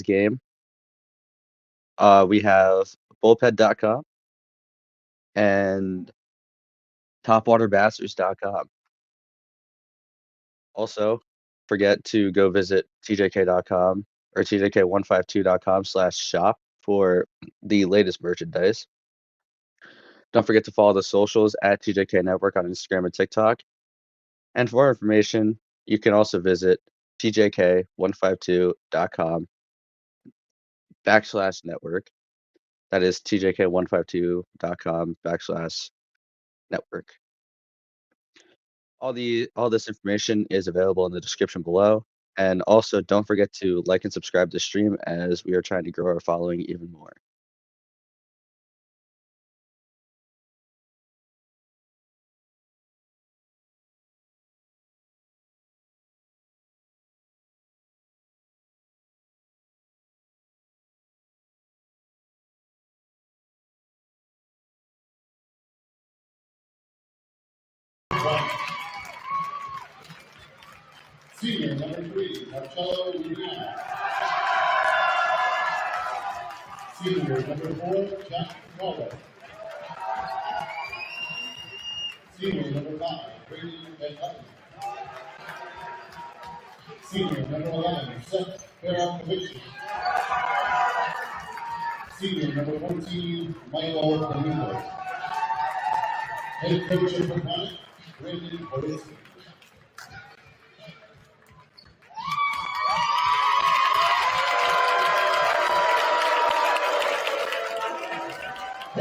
game, we have bullpen.com and topwaterbastards.com. Also, forget to go visit tjk.com or tjk152.com/shop for the latest merchandise. Don't forget to follow the socials at TJK Network on Instagram and TikTok. And for more information, you can also visit tjk152.com/network. That is tjk152.com/network. All this information is available in the description below. And also don't forget to like and subscribe to the stream as we are trying to grow our following even more. Senior number 3, Marcello Luna. Senior number 4, Jack Waller. Senior number 5, Brady Bedlutton. Senior number 11, Seth Barrow-Kavicki. Senior number 14, Michael Domingo. Head coach of Pequannock, Brandon Borisky.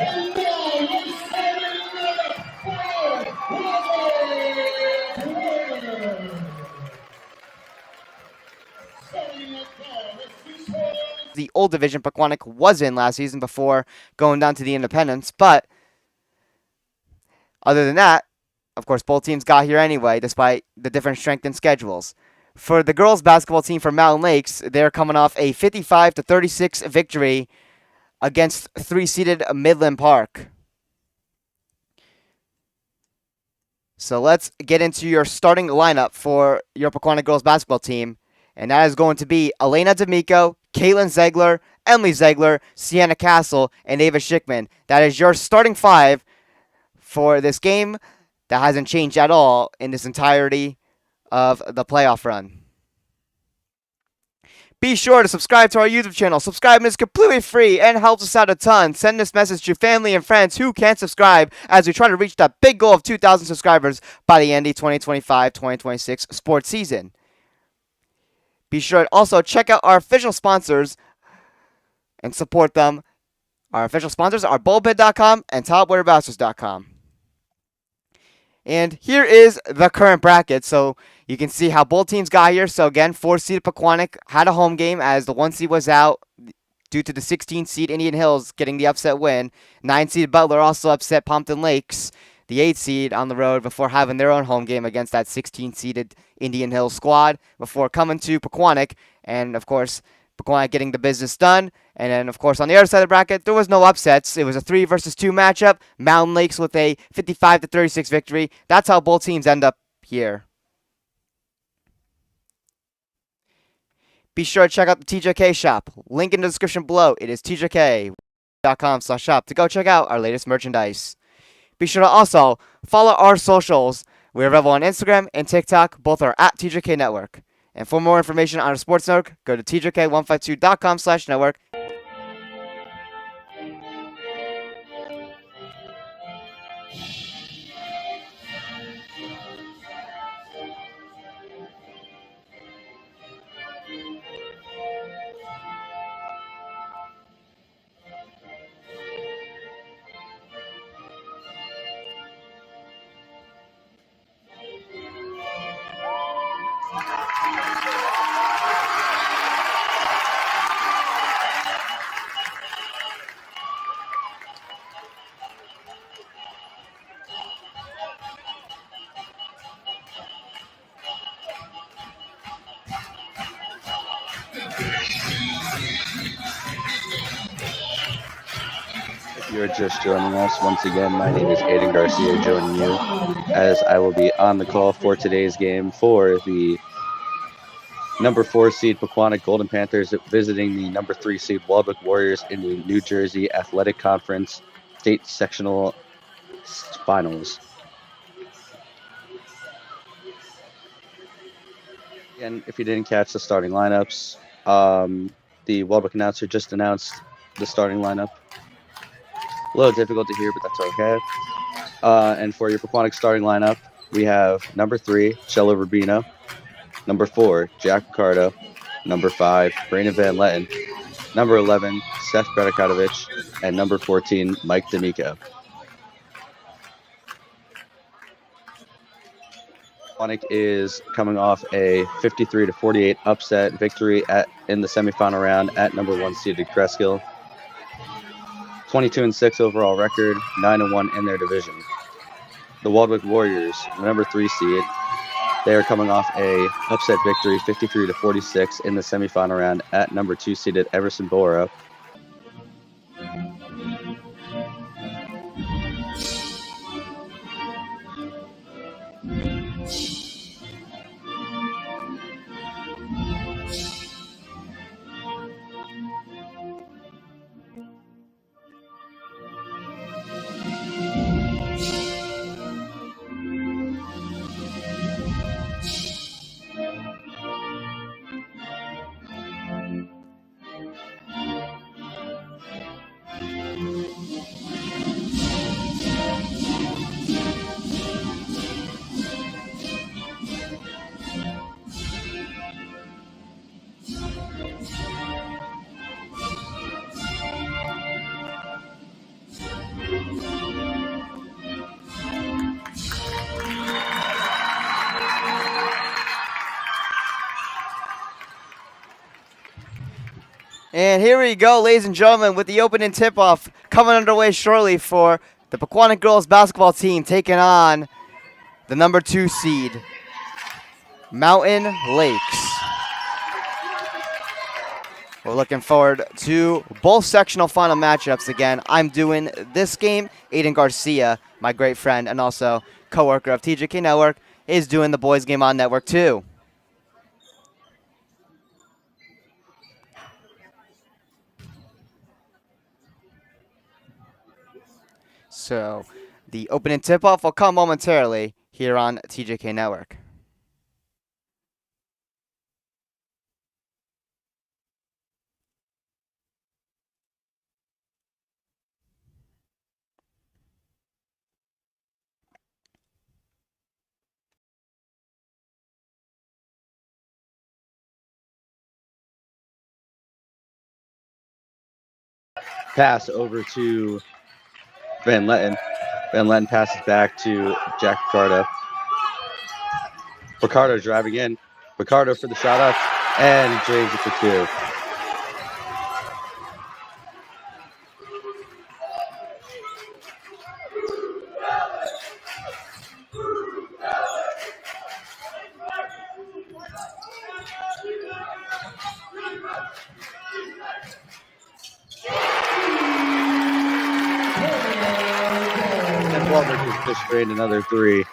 And now we're starting the the old division Pequannock was in last season before going down to the independents, but other than that, of course, both teams got here anyway, despite the different strength and schedules. For the girls basketball team from Mountain Lakes, they're coming off a 55-36 victory against 3-seeded Midland Park. So let's get into your starting lineup for your Pequannock girls basketball team. And that is going to be Elena D'Amico, Caitlin Zegler, Emily Zegler, Sienna Castle, and Ava Schickman. That is your starting 5 for this game. That hasn't changed at all in this entirety of the playoff run. Be sure to subscribe to our YouTube channel. Subscribing is completely free and helps us out a ton. Send this message to family and friends who can't subscribe as we try to reach that big goal of 2,000 subscribers by the end of the 2025-2026 sports season. Be sure to also check out our official sponsors and support them. Our official sponsors are bullpen.com and topwaterbastards.com. And here is the current bracket. So you can see how both teams got here. So again, 4-seed Pequannock had a home game as the 1-seed was out due to the 16-seed Indian Hills getting the upset win. 9-seed Butler also upset Pompton Lakes, the 8-seed on the road, before having their own home game against that 16-seeded Indian Hills squad before coming to Pequannock. And of course, Pequannock getting the business done. And then, of course, on the other side of the bracket, there was no upsets. It was a 3 versus 2 matchup. Mountain Lakes with a 55-36 victory. That's how both teams end up here. Be sure to check out the TJK shop. Link in the description below. It is tjk.com/shop to go check out our latest merchandise. Be sure to also follow our socials. We're available on Instagram and TikTok. Both are at TJK Network. And for more information on our sports network, go to tjk152.com/network. If you're just joining us, once again, my name is Aiden Garcia, joining you as I will be on the call for today's game for the Number 4 seed Pequannock Golden Panthers visiting the number 3 seed Waldwick Warriors in the New Jersey Athletic Conference State Sectional Finals. And if you didn't catch the starting lineups, the Waldwick announcer just announced the starting lineup. A little difficult to hear, but that's okay. And for your Pequannock starting lineup, we have number 3, Cello Rubino, number 4, Jack Ricardo, number 5, Brandon Van Letten, number 11, Seth Predikotovich, and number 14, Mike D'Amico. Pequannock is coming off a 53-48 upset victory in the semifinal round at number 1 seeded Cresskill. 22-6 overall record, 9-1 in their division. The Waldwick Warriors, the number 3 seed, they are coming off a upset victory, 53-46 in the semifinal round at number 2 seeded Everson Borough. And here we go, ladies and gentlemen, with the opening tip-off coming underway shortly for the Pequannock girls basketball team taking on the number 2 seed, Mountain Lakes. We're looking forward to both sectional final matchups again. I'm doing this game. Aiden Garcia, my great friend and also co-worker of TJK Network, is doing the boys game on Network 2. So the opening tip-off will come momentarily here on TJK Network. Pass over to Van Letten. Van Letten passes back to Jack Ricardo. Ricardo driving in. Ricardo for the shot up and drains it for 2. And Waldwick has just drained another 3.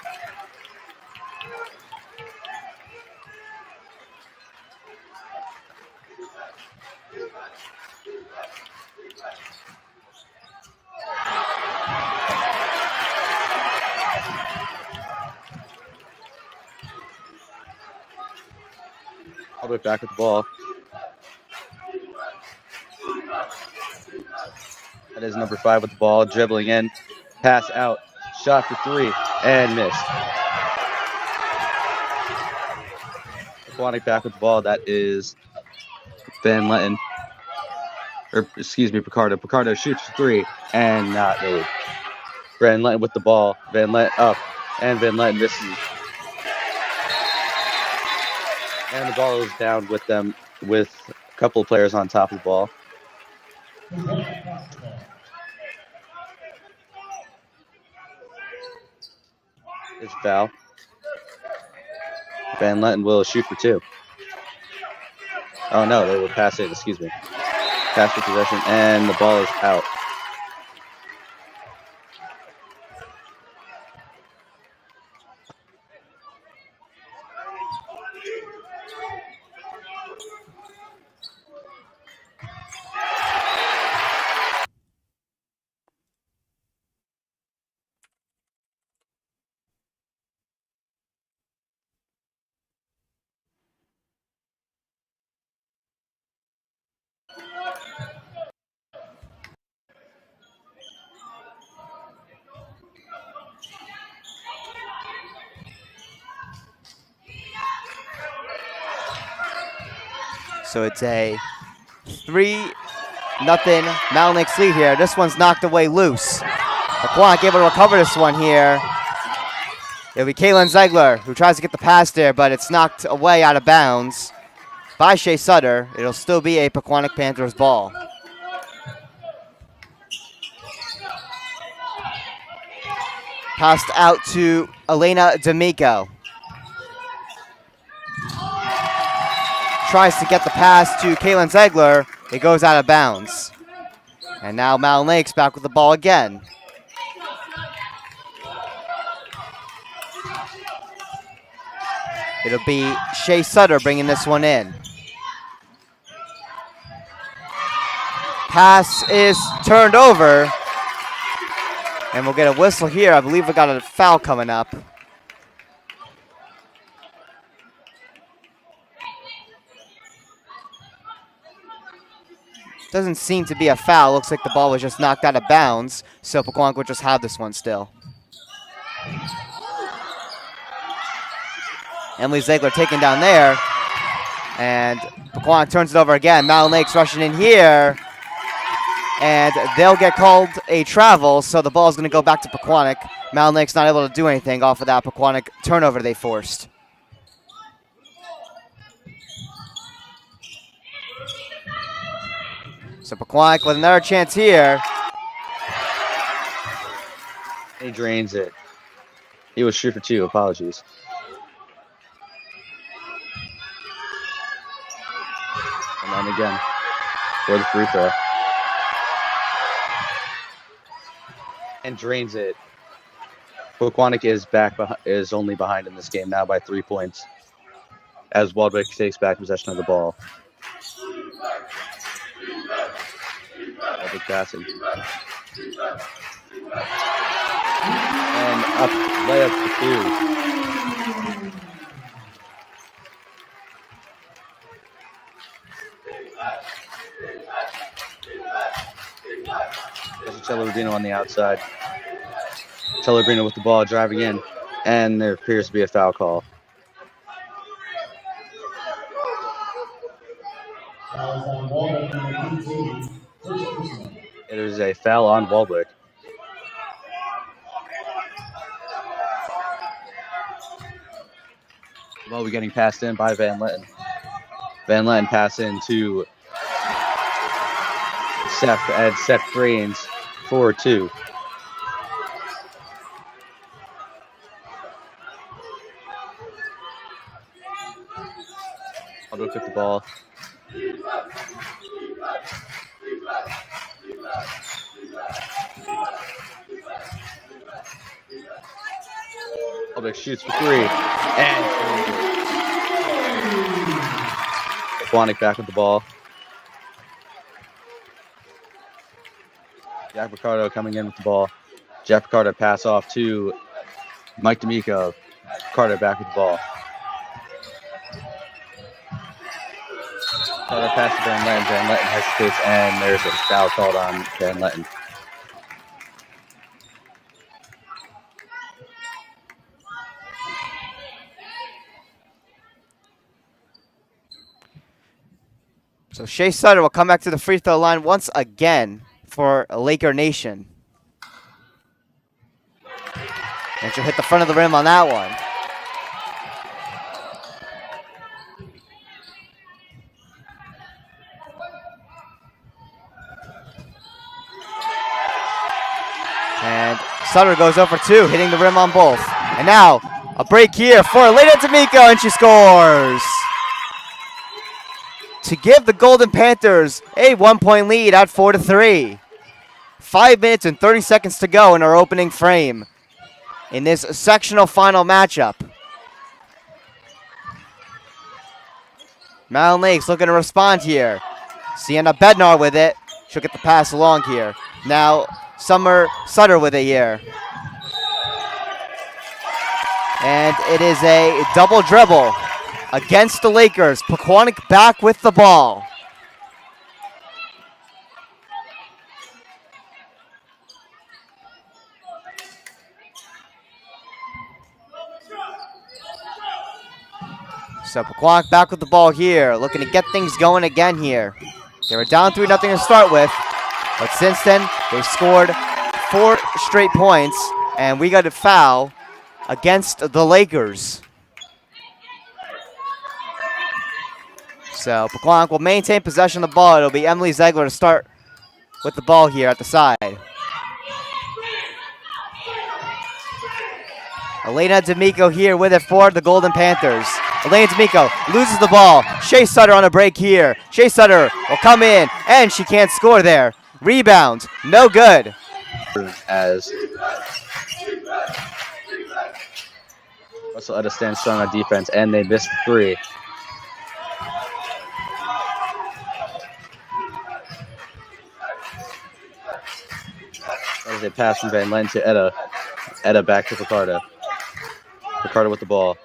Waldwick back with the ball. That is number 5 with the ball, dribbling in, pass out, shot for 3, and missed. Pequannock back with the ball. That is Van Letten. Or, excuse me, Picardo. Picardo shoots for 3, and not made. Van Letten with the ball. Van Letten up, and Van Letten misses. And the ball is down with them, with a couple of players on top of the ball. It's a foul. Van Letten will shoot for 2. Oh no, they will pass it, excuse me. Pass for possession, and the ball is out. So it's a 3-0 Mountain Lakes lead here. This one's knocked away loose. Pequannock able to recover this one here. It'll be Kaylin Ziegler who tries to get the pass there, but it's knocked away out of bounds by Shea Sutter. It'll still be a Pequannock Panthers ball. Passed out to Elena D'Amico. Tries to get the pass to Kaylin Ziegler. It goes out of bounds. And now Mountain Lakes back with the ball again. It'll be Shea Sutter bringing this one in. Pass is turned over. And we'll get a whistle here. I believe we got a foul coming up. Doesn't seem to be a foul. Looks like the ball was just knocked out of bounds. So Pequannock would just have this one still. Emily Ziegler taken down there. And Pequannock turns it over again. Mountain Lakes rushing in here. And they'll get called a travel, so the ball is going to go back to Pequannock. Mountain Lakes not able to do anything off of that Pequannock turnover they forced. So Pequannock with another chance here. He drains it. He was shoot for two. Apologies. And then again for the free throw. And drains it. Pequannock is only behind in this game now by 3 points as Waldwick takes back possession of the ball. Waldwick passing. And up, layup for two. There's Cellebrino on the outside. Cellebrino with the ball driving in, and there appears to be a foul call. It is a foul on Waldwick. Well, we're getting passed in by Van Letten. Van Letten pass in to Seth, and Seth drains 4-2. Waldwick with the ball. Waldwick shoots for three. And Pequannock back with the ball. Jack Picardo coming in with the ball. Jack Picardo pass off to Mike D'Amico. Picardo back with the ball. Picardo pass to Van Letten. Van Letten hesitates, and there's a foul called on Van Letten. So Shea Sutter will come back to the free throw line once again for Laker Nation. And she'll hit the front of the rim on that one. And Sutter goes over two, hitting the rim on both. And now a break here for Elena D'Amico, and she scores to give the Golden Panthers a 1-point lead at 4-3. 5 minutes and 30 seconds to go in our opening frame in this sectional final matchup. Mountain Lakes looking to respond here. Sienna Bednar with it. She'll get the pass along here. Now Summer Sutter with it here. And it is a double dribble against the Lakers. Pequannock back with the ball. So Pequannock back with the ball here, looking to get things going again here. They were down 3-0 to start with, but since then they scored 4 straight points, and we got a foul against the Lakers. So Pequannock will maintain possession of the ball. It'll be Emily Ziegler to start with the ball here at the side. Elena D'Amico here with it for the Golden Panthers. Elena D'Amico loses the ball. Shea Sutter on a break here. Shea Sutter will come in, and she can't score there. Rebound, no good. As Russell Etta stands strong on defense, and they missed 3. As they pass from Van Len to Etta. Etta back to Picardo. Picardo with the ball.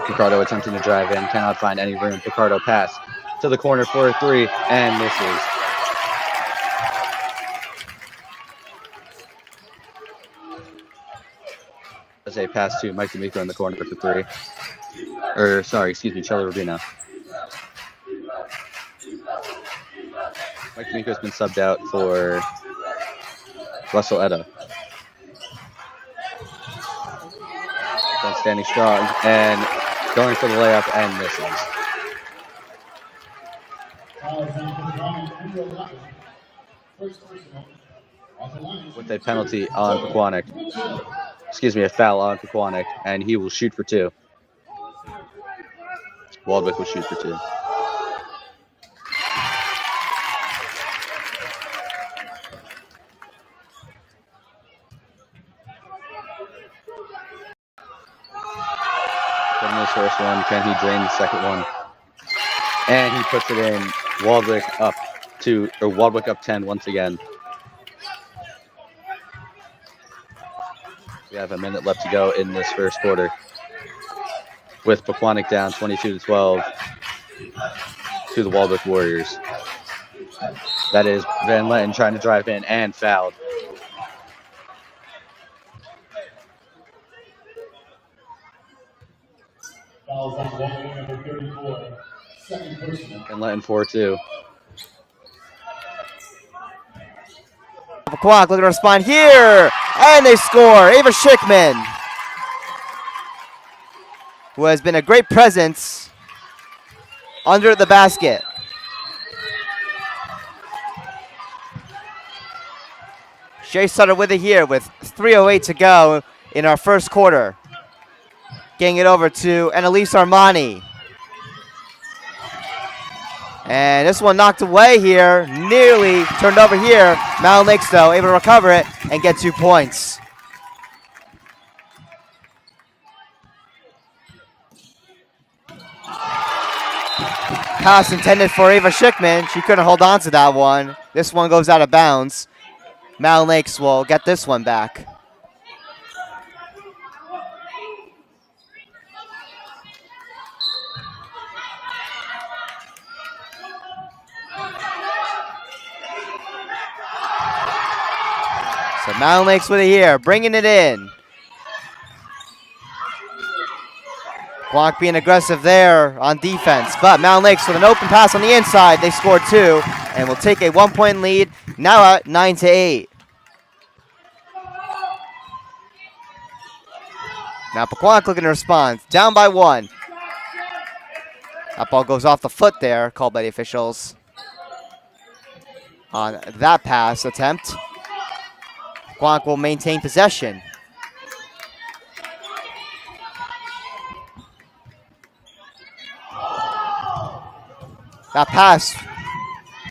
Picardo attempting to drive in, cannot find any room. Picardo pass to the corner for a 3 and misses. As a pass to Mike D'Amico in the corner for 3. Charlie Rubino. Mike D'Amico's been subbed out for Russell Etta. Then standing strong and going for the layup and misses. With a penalty on Pequannock. A foul on Pequannock, and he will shoot for 2. Waldwick will shoot for 2. Getting his first one, can he drain the second one? And he puts it in. Waldwick up 10 once again. We have a minute left to go in this first quarter, with Pequannock down 22-12 to the Waldwick Warriors. That is Van Letten trying to drive in and fouled. Fouls on ball number 34. Second personal. Van Letten 4-2. Pequannock looking to respond here, and they score. Ava Schickman, who has been a great presence under the basket. Shea Sutter with it here with 3:08 to go in our first quarter. Getting it over to Annalise Armani. And this one knocked away here, nearly turned over here. Mountain Lakes, though, able to recover it and get 2 points. Pass intended for Ava Schickman. She couldn't hold on to that one. This one goes out of bounds. Mountain Lakes will get this one back. So Mountain Lakes with it here, bringing it in. Pequannock being aggressive there on defense, but Mountain Lakes with an open pass on the inside. They scored 2 and will take a 1-point lead, now at 9-8. Now Pequannock looking to respond, down by 1. That ball goes off the foot there, called by the officials on that pass attempt. Pequannock will maintain possession. That pass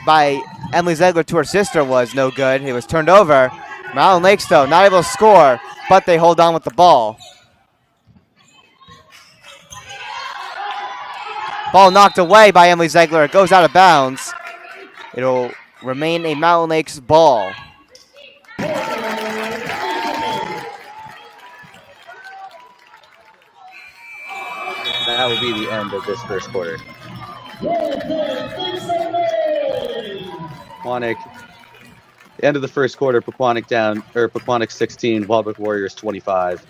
by Emily Ziegler to her sister was no good. It was turned over. Mountain Lakes, though, not able to score, but they hold on with the ball. Ball knocked away by Emily Ziegler. It goes out of bounds. It'll remain a Mountain Lakes ball. That will be the end of this first quarter. Pequannock, the end of the first quarter, Pequannock 16, Waldwick Warriors 25.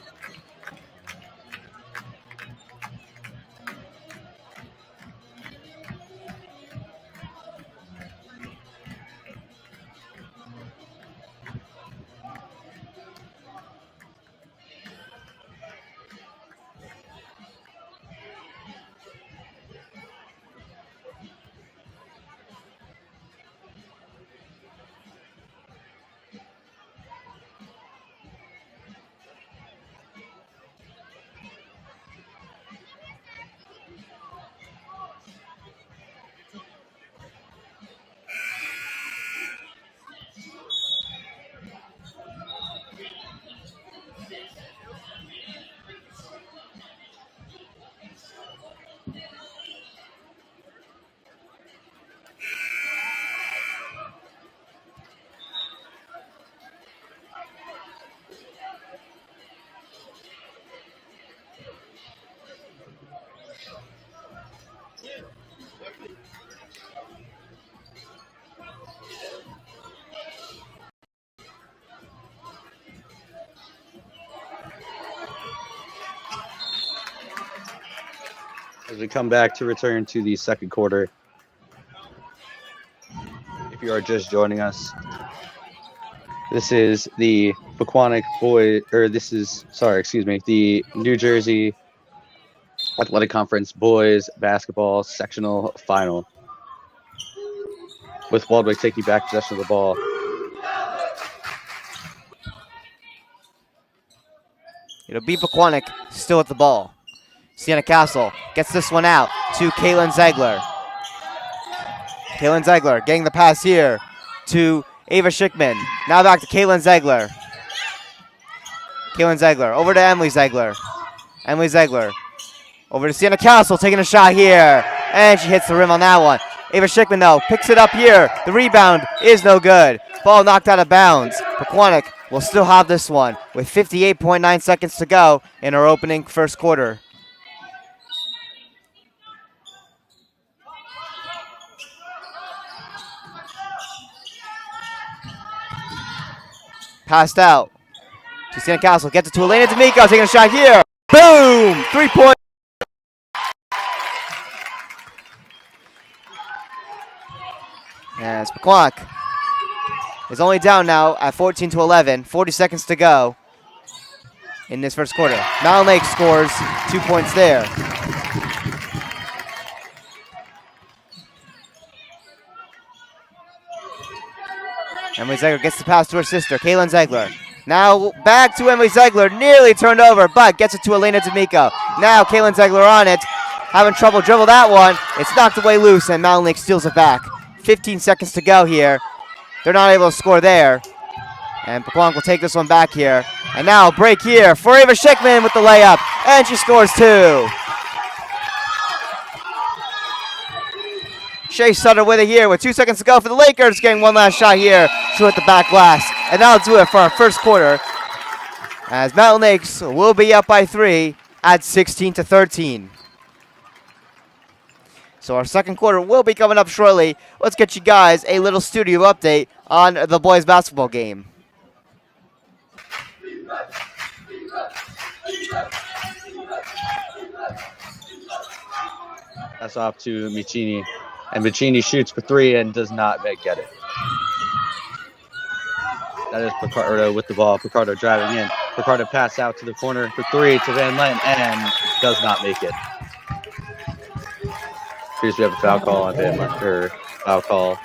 As we come back to return to the second quarter, if you are just joining us, this is the Pequannock boy, or this is, sorry, excuse me, the New Jersey Athletic Conference boys basketball sectional final, with Waldwick taking back possession of the ball. It'll be Pequannock still at the ball. Sienna Castle gets this one out to Kaylin Ziegler. Kaylin Ziegler getting the pass here to Ava Schickman. Now back to Kaylin Ziegler. Kaylin Ziegler over to Emily Ziegler. Emily Ziegler over to Sienna Castle, taking a shot here. And she hits the rim on that one. Ava Schickman, though, picks it up here. The rebound is no good. Ball knocked out of bounds. Pequannock will still have this one with 58.9 seconds to go in our opening first quarter. Passed out to Sienna Castle. Gets it to Elena D'Amico, taking a shot here. Boom! 3-point. As Pequannock is only down now at 14-11. 40 seconds to go in this first quarter. Mountain Lake scores 2 points there. Emily Ziegler gets the pass to her sister, Kaylin Ziegler. Now back to Emily Ziegler, nearly turned over, but gets it to Elena D'Amico. Now Kaylin Ziegler on it, having trouble dribble that one. It's knocked away loose, and Mountain Lake steals it back. 15 seconds to go here. They're not able to score there. And Pequannock will take this one back here. And now a break here for Ava Schickman with the layup, and she scores 2. Shea Sutter with it here with 2 seconds to go for the Lakers. Getting one last shot here. She'll hit the back glass. And that'll do it for our first quarter, as Mountain Lakes will be up by 3 at 16-13. So our second quarter will be coming up shortly. Let's get you guys a little studio update on the boys basketball game. That's off to Micini. And Micini shoots for 3 and does not get it. That is Picardo with the ball. Picardo driving in. Picardo pass out to the corner for 3 to Van Lent and does not make it. Appears we have a foul call on Van Lent, or foul call.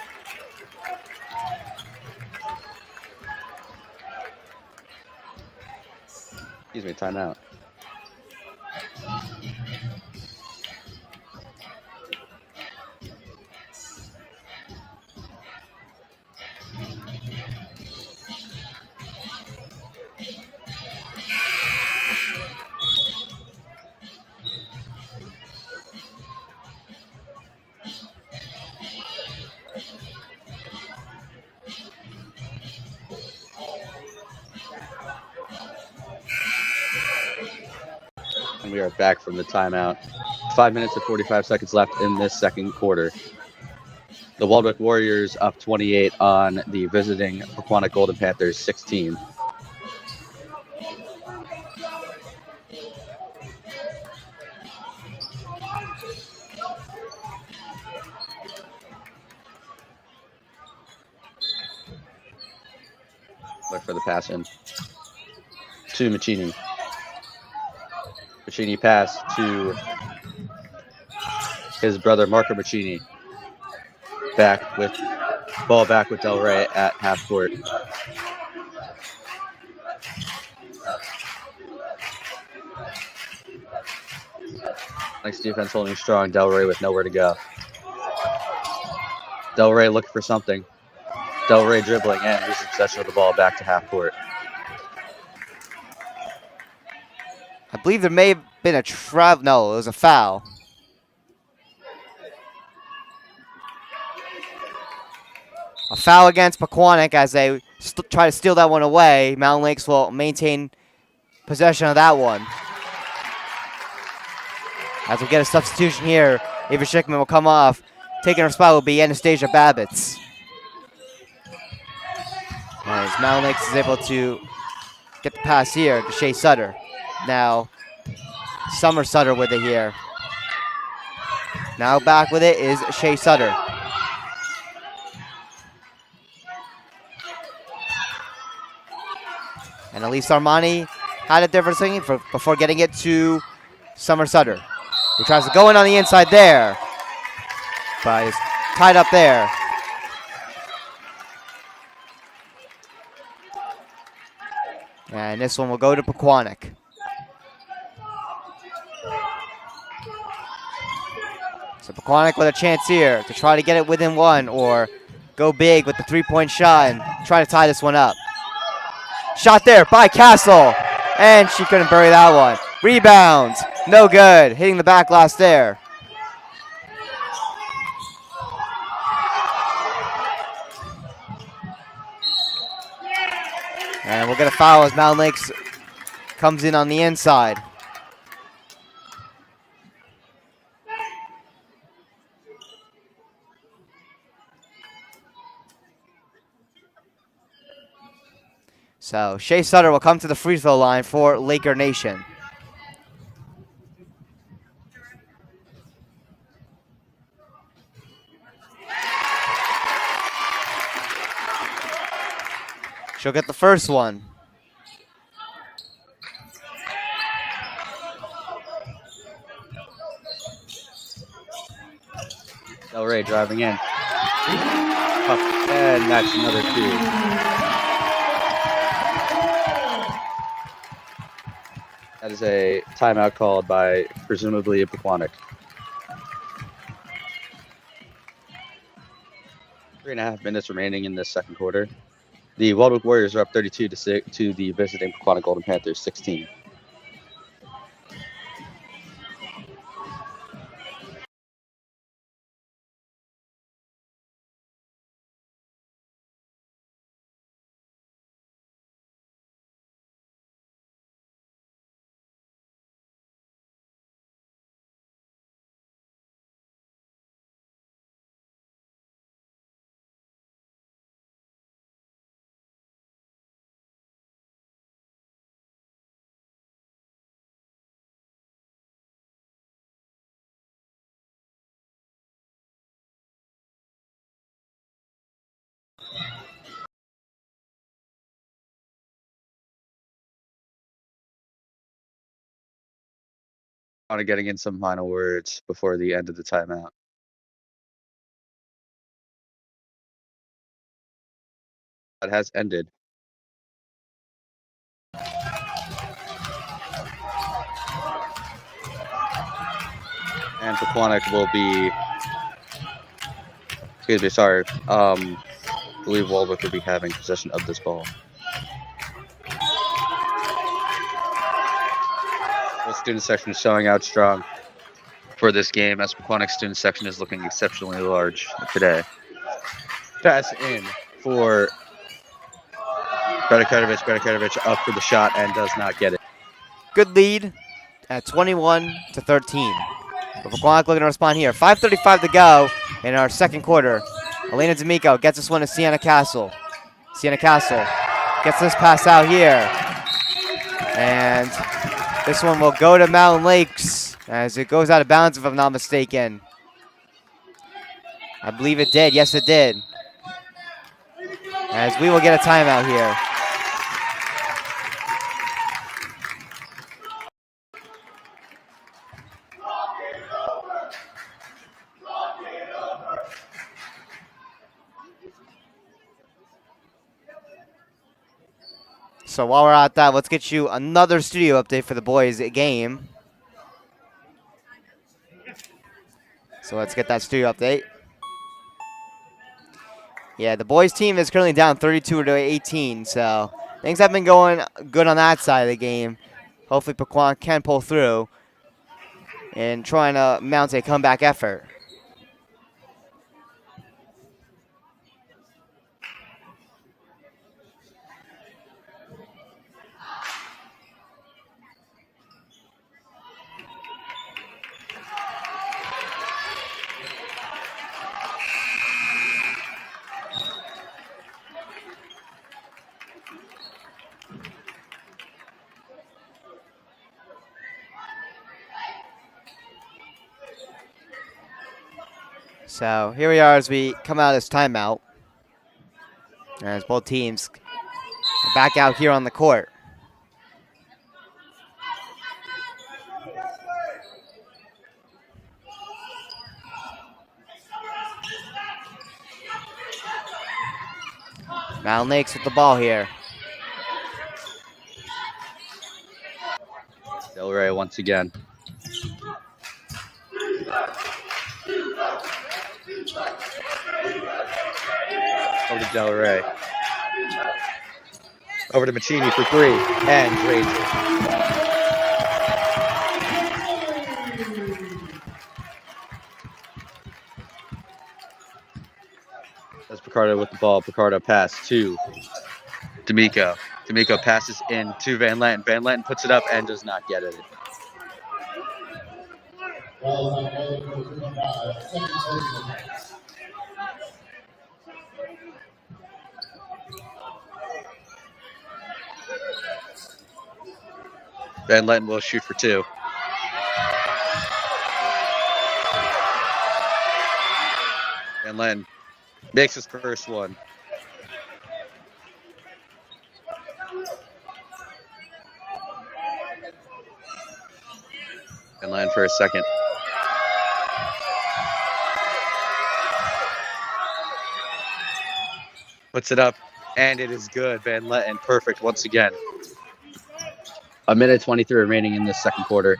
Excuse me, timeout. And we are back from the timeout. 5 minutes and 45 seconds left in this second quarter. The Waldwick Warriors up 28 on the visiting Pequannock Golden Panthers 16. Look for the pass in to Micini. Micini pass to his brother Marco Micini. Ball back with Del Rey at half court. Nice defense holding strong. Del Rey with nowhere to go. Del Rey looking for something. Del Rey dribbling and losing possession of the ball back to half court. I believe there may have been a no, it was a foul. A foul against Pequannock as they try to steal that one away. Mountain Lakes will maintain possession of that one. As we get a substitution here, Ava Schickman will come off. Taking her spot will be Anastasia Babbitts. As Mountain Lakes is able to get the pass here to Shea Sutter. Now, Summer Sutter with it here. Now back with it is Shea Sutter. And Elise Armani had it there for a second before getting it to Summer Sutter, who tries to go in on the inside there, but is tied up there. And this one will go to Pequannock. So Pequannock with a chance here to try to get it within one or go big with the three-point shot and try to tie this one up. Shot there by Castle, and she couldn't bury that one. Rebound, no good, hitting the back glass there. And we'll get a foul as Mountain Lakes comes in on the inside. So Shea Sutter will come to the free throw line for Laker Nation. She'll get the first one. Del Rey driving in. And that's another two. That is a timeout called by presumably Pequannock. 3.5 minutes remaining in this second quarter. The Waldwick Warriors are up 32-6 to the visiting Pequannock Golden Panthers 16. Getting in some final words before the end of the timeout. That has ended. And Pequannock will be, excuse me, sorry, I believe Waldwick will be having possession of this ball. The student section is showing out strong for this game as Pequannock student section is looking exceptionally large today. Pass in for Bedekovic. Bedekovic up for the shot and does not get it. Good lead at 21-13. But Pequannock looking to respond here. 5:35 to go in our second quarter. Elena D'Amico gets this one to Sienna Castle. Sienna Castle gets this pass out here. And this one will go to Mountain Lakes as it goes out of bounds, if I'm not mistaken. I believe it did. Yes, it did. As we will get a timeout here. So while we're at that, let's get you another studio update for the boys game. So let's get that studio update. Yeah, the boys team is currently down 32-18, so things have been going good on that side of the game. Hopefully Pequannock can pull through and trying to mount a comeback effort. So here we are as we come out of this timeout. As both teams are back out here on the court. Mountain Lakes with the ball here. Del Rey once again. Over to Del Rey. Over to Maccini for three, and drains it. That's Picardo with the ball. Picardo pass to D'Amico. D'Amico passes in to Van Lenten. Van Lenten puts it up and does not get it. Van Lenten will shoot for two. Van Lenten makes his first one. Van Lenten for a second. Puts it up, and it is good. Van Lenten perfect once again. A minute 23 remaining in this second quarter.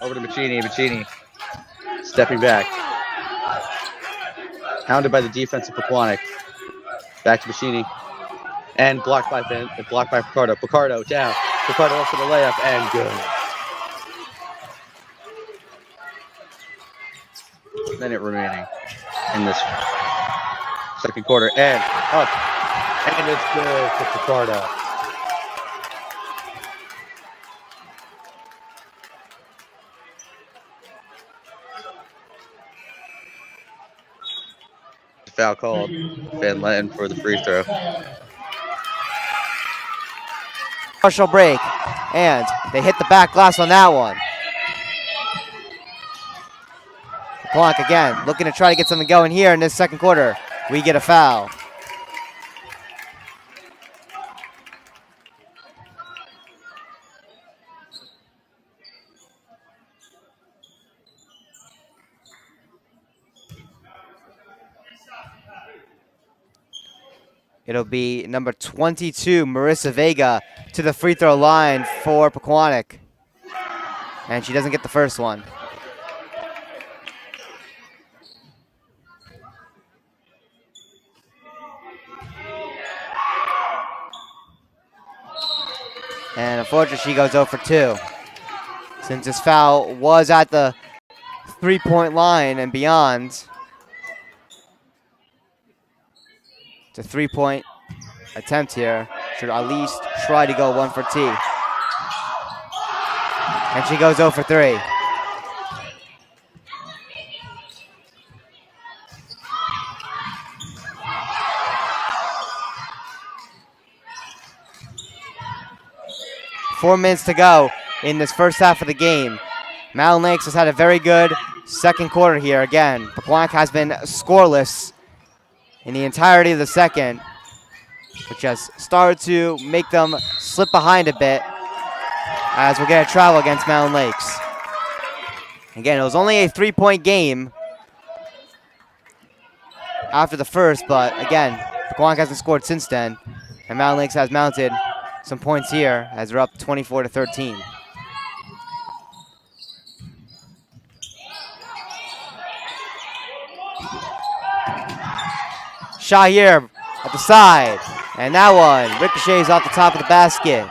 Over to Maccini. Maccini stepping back. Hounded by the defense of Pequannock. Back to Maccini. And blocked by Picardo. Picardo down. Picardo up for the layup, and good. Minute remaining in this second quarter. And up. And it's good for Picardo. Foul called. Van Lenten for the free throw. Partial break, and they hit the back glass on that one. Pequannock again, looking to try to get something going here in this second quarter. We get a foul. It'll be number 22, Marissa Vega, to the free throw line for Pequannock. And she doesn't get the first one. And unfortunately, she goes 0 for 2. Since this foul was at the three-point line and beyond, it's a three-point attempt here. Should at least try to go 1 for T. And she goes 0 for 3. Four minutes to go in this first half of the game. Mountain Lakes has had a very good second quarter here. Again, Pequannock has been scoreless in the entirety of the second, which has started to make them slip behind a bit as we're going to travel against Mountain Lakes. Again, it was only a three-point game after the first, but again, Pequannock hasn't scored since then, and Mountain Lakes has mounted some points here as they're up 24 to 13. Shot here at the side, and that one ricochets off the top of the basket.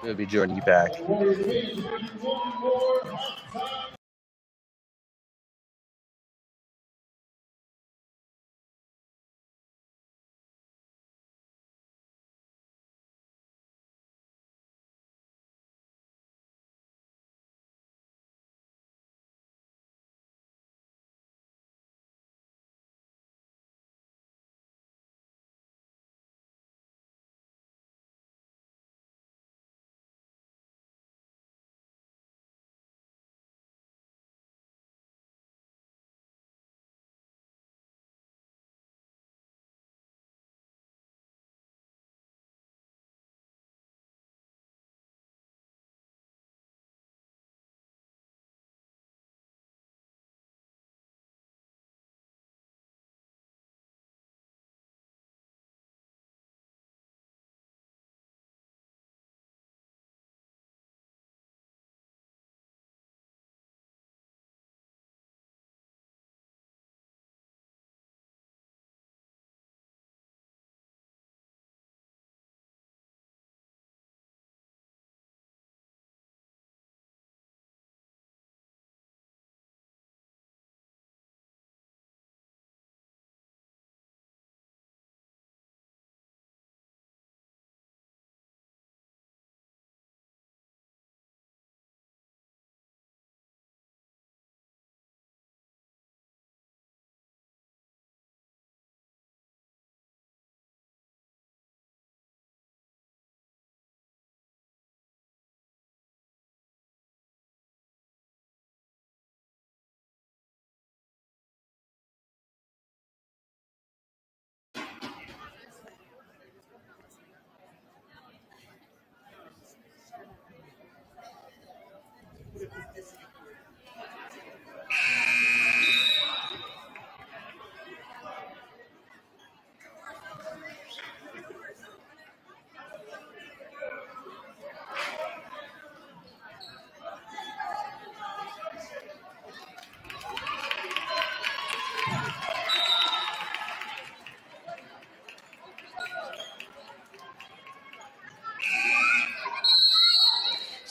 We'll be joining you back.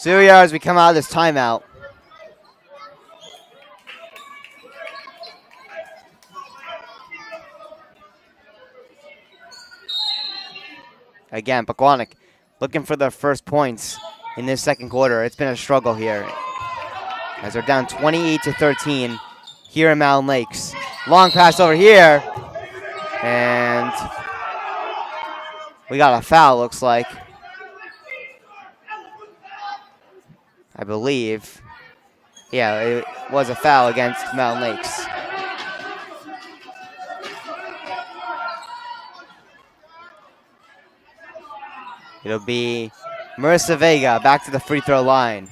0 yards. We come out of this timeout. Again, Pequannock looking for their first points in this second quarter. It's been a struggle here as they're down 28-13 here in Mountain Lakes. Long pass over here, and we got a foul, looks like. I believe. Yeah, it was a foul against Mountain Lakes. It'll be Marissa Vega back to the free throw line.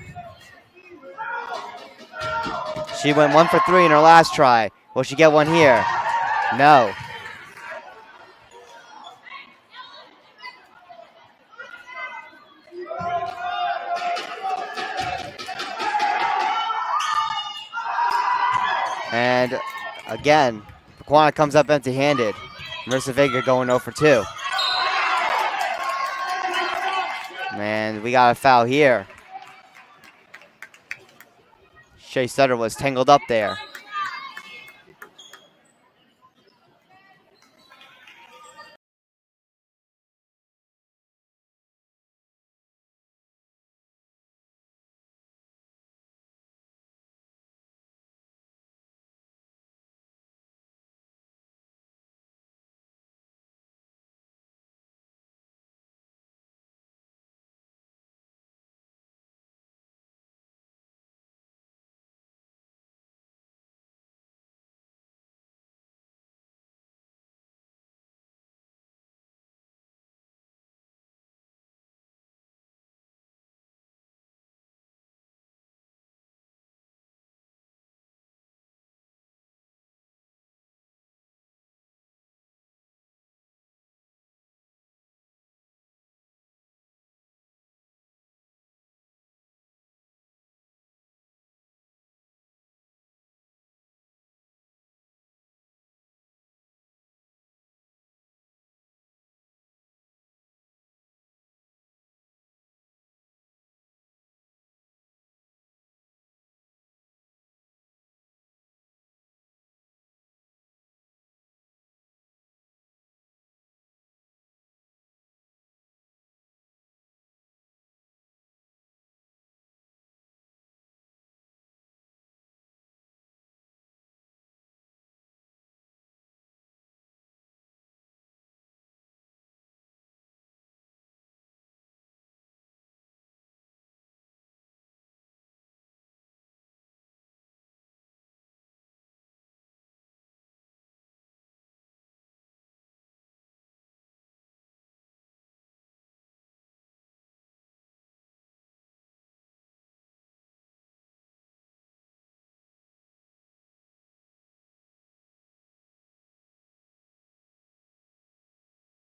She went 1 for 3 in her last try. Will she get one here? No. And again, Pequannock comes up empty-handed. Marissa Vega going 0 for 2. And we got a foul here. Shea Sutter was tangled up there.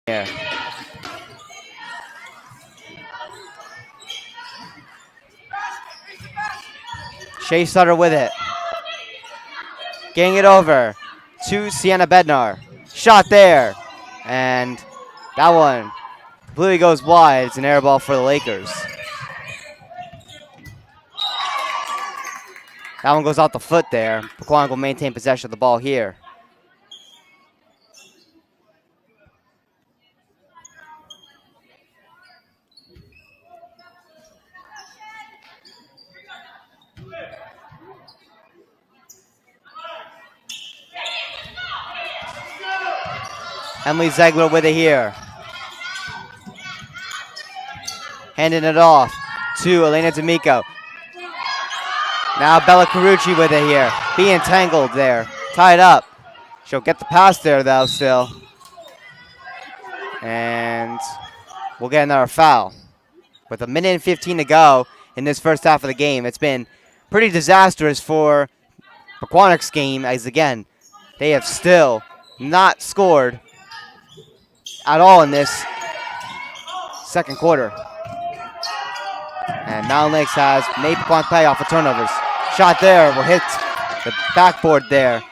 Yeah. Shea Sutter with it. Getting it over to Sienna Bednar. Shot there. And that one completely goes wide. It's an air ball for the Lakers. That one goes off the foot there. Pequannock will maintain possession of the ball here. Emily Zegler with it here. Handing it off to Elena D'Amico. Now Bella Carucci with it here. Being tangled there. Tied up. She'll get the pass there though still. And we'll get another foul. With 1:15 to go in this first half of the game. It's been pretty disastrous for Pequannock's game as again, they have still not scored at all in this second quarter. And Mountain Lakes has made Pequannock pay off of turnovers. Shot there will hit the backboard there.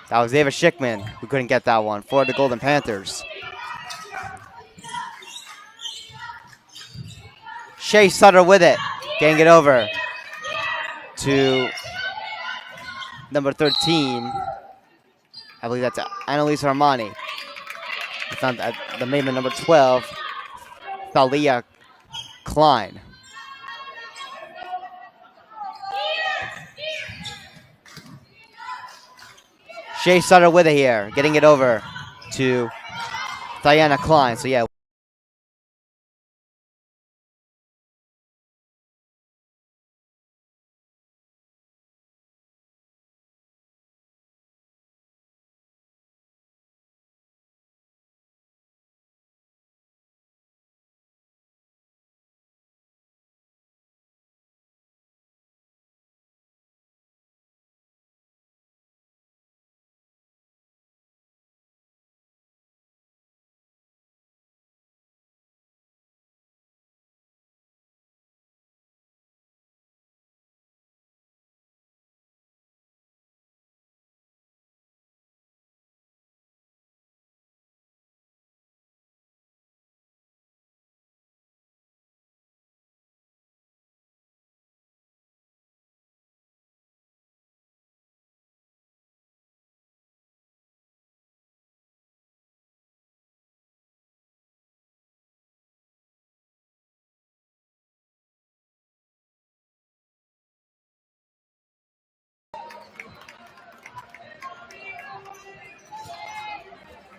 That was Ava Schickman who couldn't get that one for the Golden Panthers. Shea Sutter with it. Getting it over to number 13. I believe that's Annalise Armani. It's not the Maidman number 12, Thalia Klein. Shea Sutter with it here, getting it over to Diana Klein. So yeah.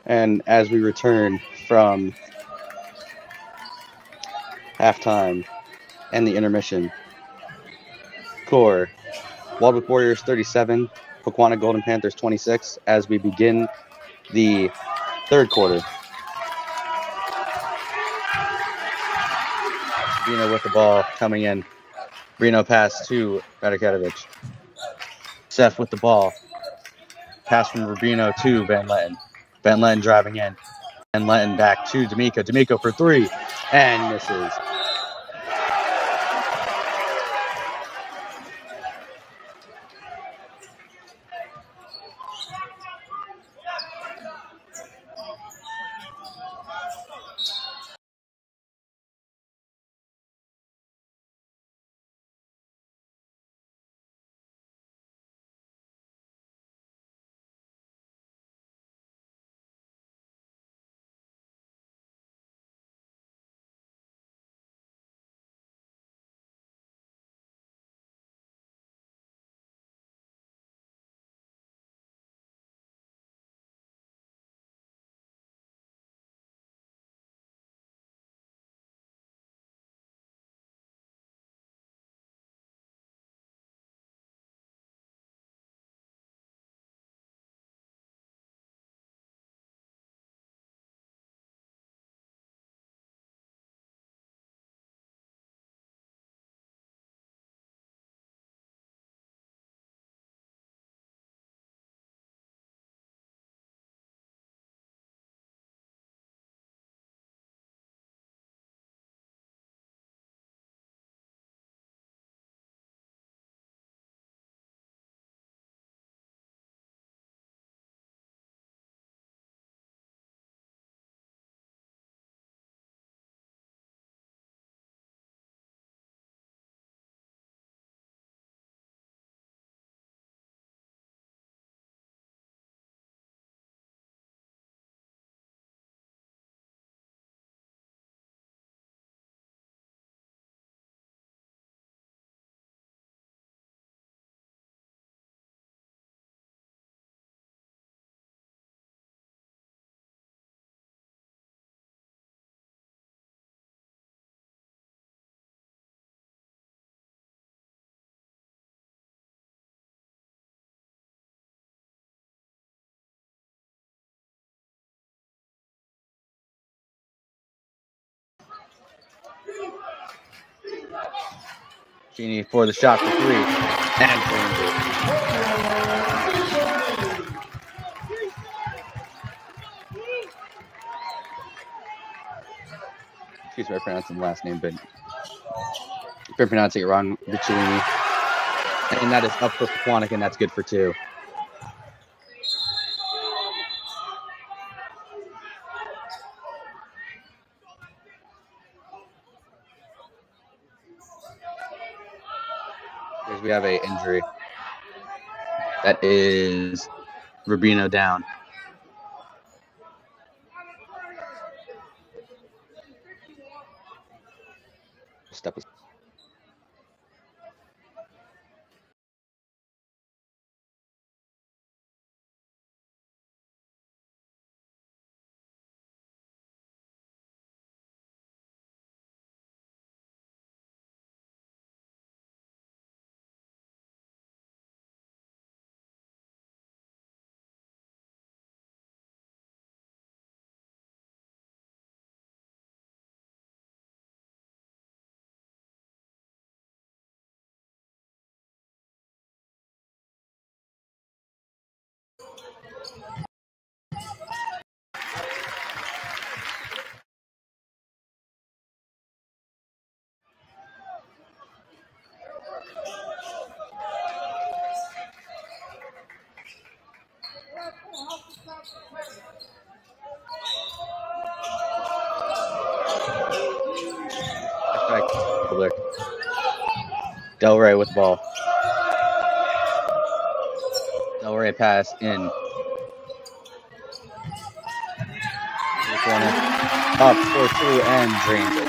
And as we return from halftime and the intermission, score Waldwick Warriors 37, Pequannock Golden Panthers 26 as we begin the third quarter. Rubino with the ball coming in. Reno pass to Radikovic. Seth with the ball. Pass from Rubino to Van Letten. Van Letten driving in. Van Letten back to D'Amico. D'Amico for three and misses. Genie for the shot for three and cleans it. Excuse me, I'm pronouncing the last name, but if I'm pronouncing it wrong, Vicini. And that is up for Pequannock, and that's good for two. we have a injury. That is Rubino down. Step aside. Public. Del Rey with the ball. Del Rey pass in. To the corner. Up 4-2 and drains it.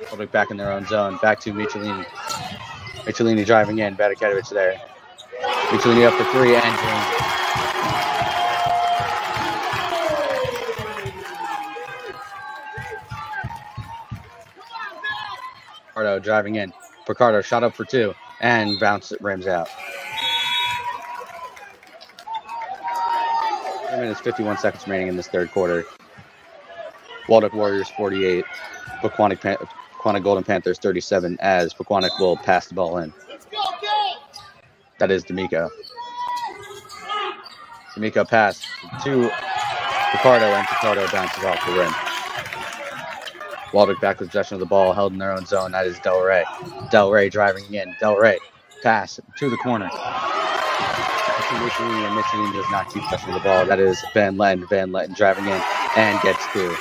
Public back in their own zone. Back to Michelini. Michelini driving in. Badakevich there. Michelini up for 3 and drains it. Picardo driving in. Picardo shot up for 2 and bounce it, rims out. 3 minutes 51 seconds remaining in this third quarter. Waldock Warriors 48. Pequannock Golden Panthers 37 as Pequannock will pass the ball in. That is D'Amico. D'Amico pass to Picardo and Picardo bounces off the rim. Waldock back with possession of the ball, held in their own zone. That is Del Rey. Del Rey driving in. Del Rey pass to the corner. And Michelin does not keep possession of the ball. That is Van Letten. Van Letten driving in and gets 2.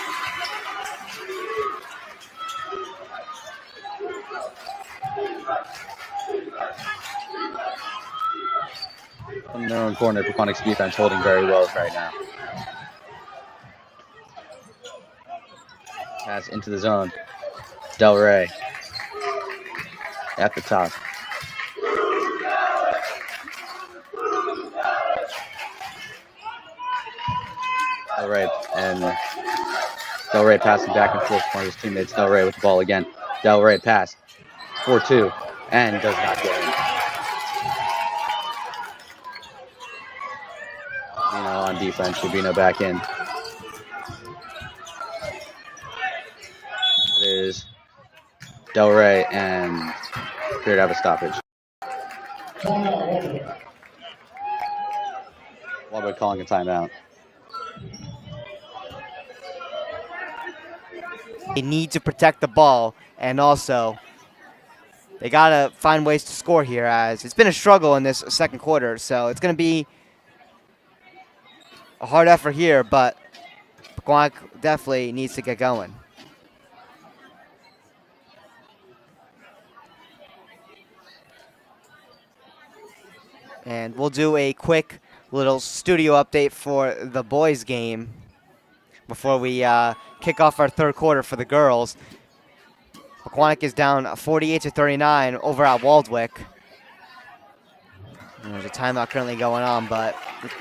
From their own corner, Pequannock's defense holding very well right now. Pass into the zone. Del Rey at the top. Del Rey and Del Rey passing back and forth for his teammates. Del Rey with the ball again. Del Rey pass 4-2, and does not get in. On defense, Rubino back in. It is Del Rey, and appear to have a stoppage. Walbert calling a timeout. They need to protect the ball, and also they gotta find ways to score here, as it's been a struggle in this second quarter. So it's gonna be a hard effort here, but Pequannock definitely needs to get going. And we'll do a quick little studio update for the boys' game before we kick off our third quarter for the girls. Pequannock is down 48-39 over at Waldwick. And there's a timeout currently going on, but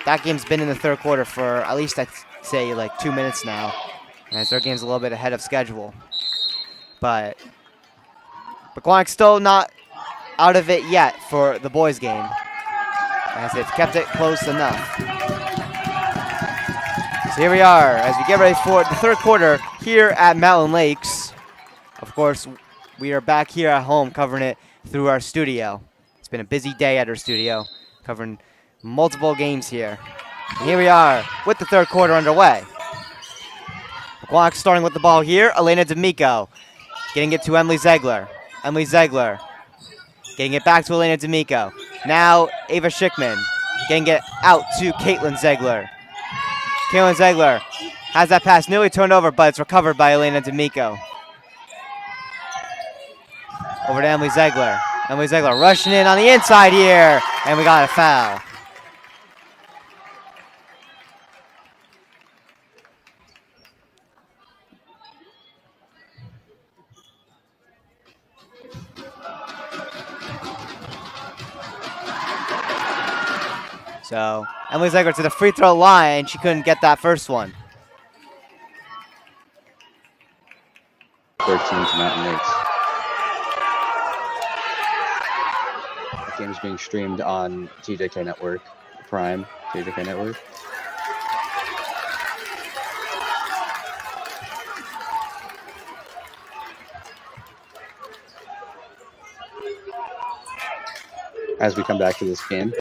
that game's been in the third quarter for at least, I'd say, like 2 minutes now, as their game's a little bit ahead of schedule. But Pequannock's still not out of it yet for the boys' game, as they've kept it close enough. So here we are as we get ready for the third quarter here at Mountain Lakes. Of course, we are back here at home covering it through our studio. It's been a busy day at our studio, covering multiple games here. And here we are with the third quarter underway. Pequannock starting with the ball here. Elena D'Amico getting it to Emily Zegler. Emily Zegler getting it back to Elena D'Amico. Now Ava Schickman getting it out to Caitlin Zegler. Caitlin Zegler has that pass nearly turned over, but it's recovered by Elena D'Amico. Over to Emily Zegler. Emily Zegler rushing in on the inside here, and we got a foul. So Emily Zegler to the free throw line. She couldn't get that first one. 13 to Mountain Lakes. The game is being streamed on TJK Network, Prime, TJK Network. As we come back to this game.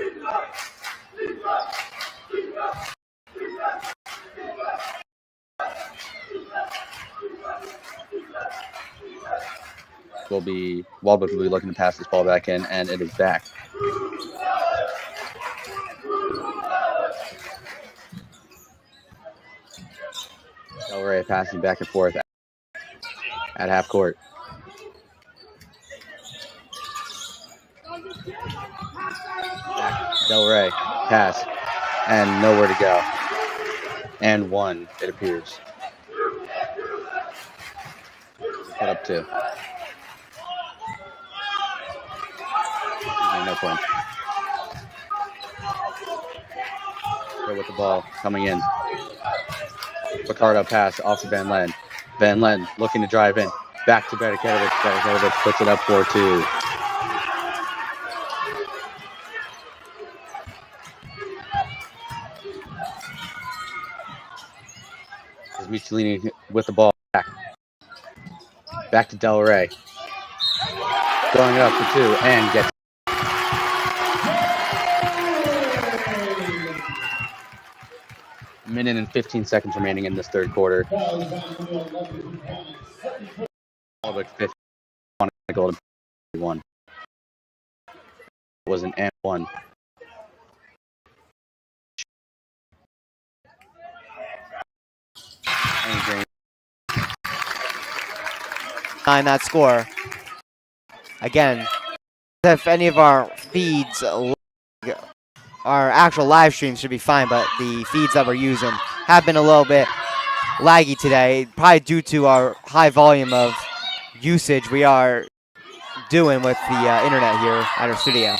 Walbrook will be looking to pass this ball back in, and it is back. Del Rey passing back and forth at half court. Del Rey pass, and nowhere to go. And one, it appears. Put up two. No point. Go with the ball coming in. Ricardo pass off to Van Len. Van Len looking to drive in. Back to Beriketovic. Beriketovic puts it up 4-2. As Michelini with the ball back. Back to Del Rey. Going it up for two and gets. Minute and 15 seconds remaining in this third quarter. Walbrook 50 on a goal to 1. It was an and 1. Behind that score. Again, if any of our feeds, our actual live streams should be fine, but the feeds that we're using have been a little bit laggy today, probably due to our high volume of usage we are doing with the internet here at our studio.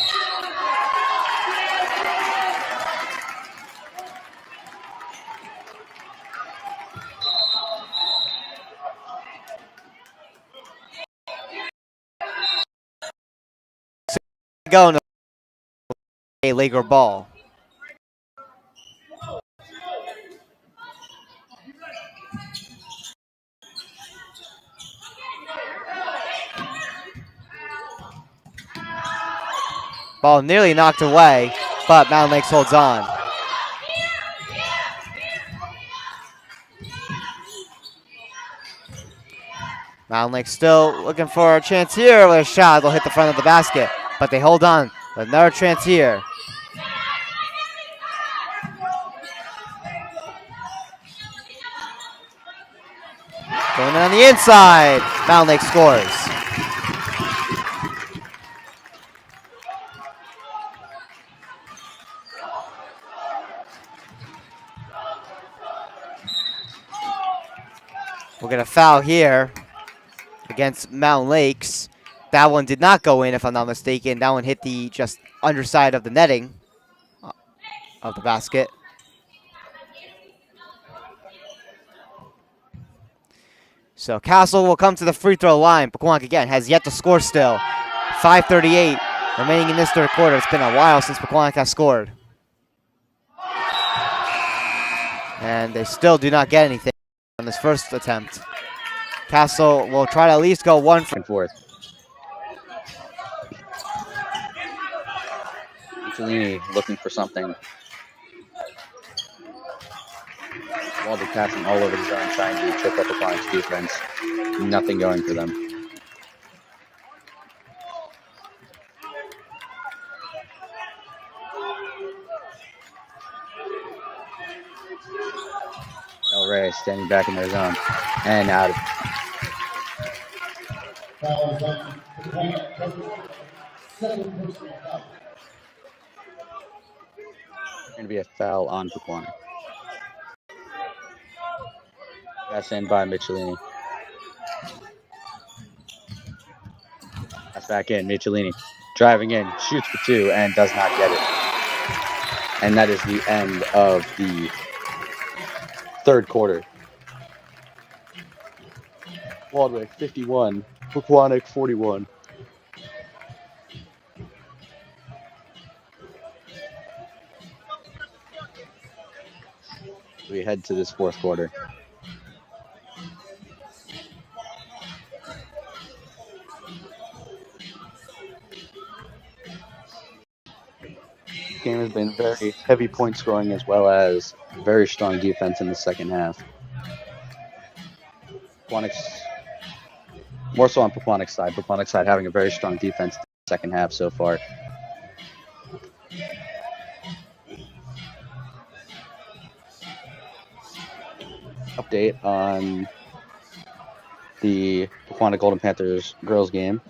Go a Laker ball. Ball nearly knocked away, but Mountain Lakes holds on. Mountain Lakes still looking for a chance here with a shot. They'll hit the front of the basket, but they hold on. Another chance here. Going on the inside. Mountain Lakes scores. We'll get a foul here against Mountain Lakes. That one did not go in, if I'm not mistaken. That one hit the just underside of the netting of the basket. So Castle will come to the free throw line. Pequannock again has yet to score still. 5:38 remaining in this third quarter. It's been a while since Pequannock has scored. And they still do not get anything on this first attempt. Castle will try to at least go one and forth. Michelini looking for something. Walden passing all over the zone, trying to trip up Pequannock's defense. Nothing going for them. El Rey standing back in their zone and out of. Fouls on Pequannock. Second personal foul. Going to be a foul on Pequannock. Pass in by Michelini. Pass back in. Michelini driving in, shoots for two, and does not get it. And that is the end of the third quarter. Waldwick 51, Pequannock 41. We head to this fourth quarter. This game has been very heavy point scoring as well as very strong defense in the second half. Pequannock's more so on Pequannock's side. Pequannock's side having a very strong defense in the second half so far. Update on the Pequannock Golden Panthers girls game.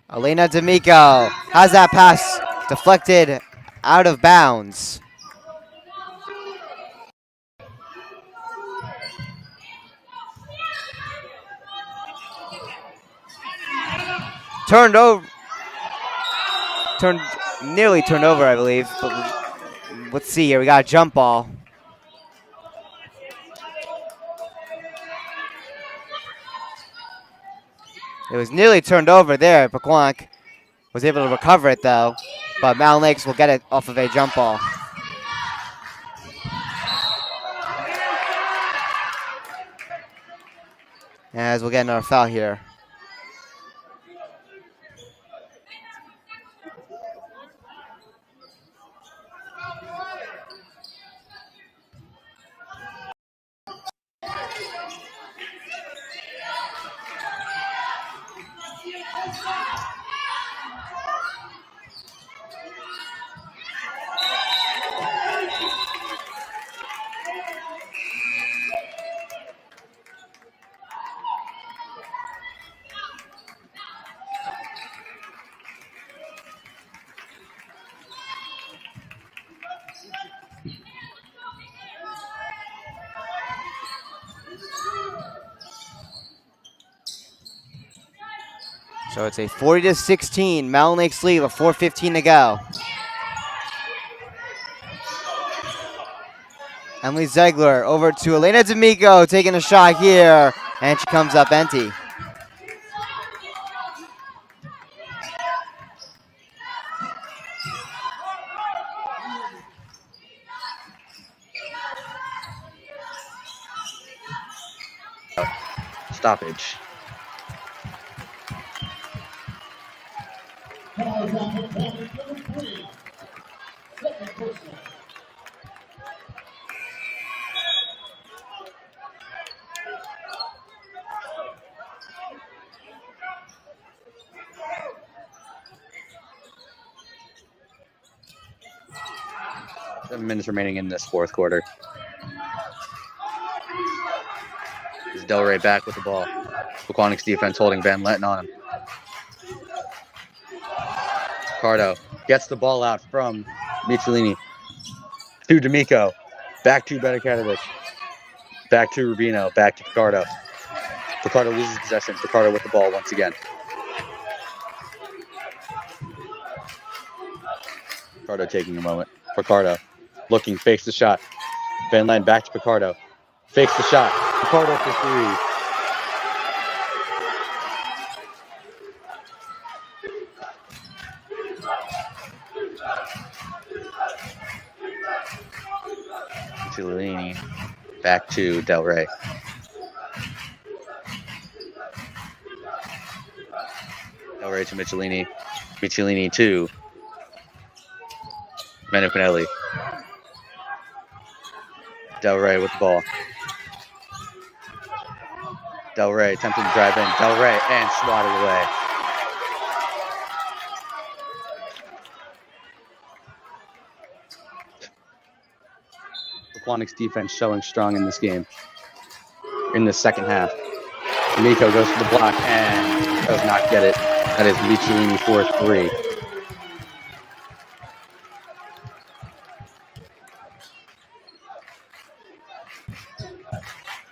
Elena D'Amico has that pass deflected out of bounds. Nearly turned over, I believe. But let's see here. We got a jump ball. It was nearly turned over there. Pequannock was able to recover it though, but Mountain Lakes will get it off of a jump ball. As we'll get another foul here. So it's a 40-16 Mountain Lakes lead with 4:15 to go. Emily Ziegler over to Elena D'Amico, taking a shot here, and she comes up empty. Stoppage. Fouls on Pequannock, number 3. Second personal. Seven minutes remaining in this fourth quarter. Is Del Rey back with the ball. Pequannock's defense holding Van Letten on him. Ricardo gets the ball out from Michelini to D'Amico. Back to Benikatovic. Back to Rubino. Back to Ricardo. Ricardo loses possession. Ricardo with the ball once again. Ricardo taking a moment. Ricardo looking, fakes the shot. Van Letten back to Ricardo. Fakes the shot. Ricardo for three. Giulini back to Del Rey. Del Rey to Michelini. Michelini to Menopinelli. Del Rey with the ball. Del Rey attempting to drive in. Del Rey and swatted away. Pequannock's defense showing strong in this game. In the second half. Miko goes for the block and does not get it. That is Michelini for three.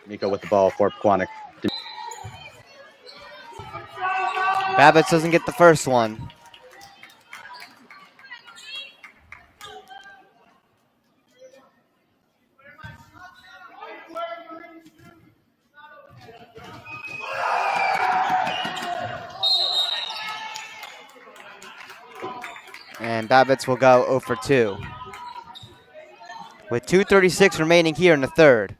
Miko with the ball for Pequannock. Babbitts doesn't get the first one. And Babbitts will go 0 for 2. With 2:36 remaining here in the third.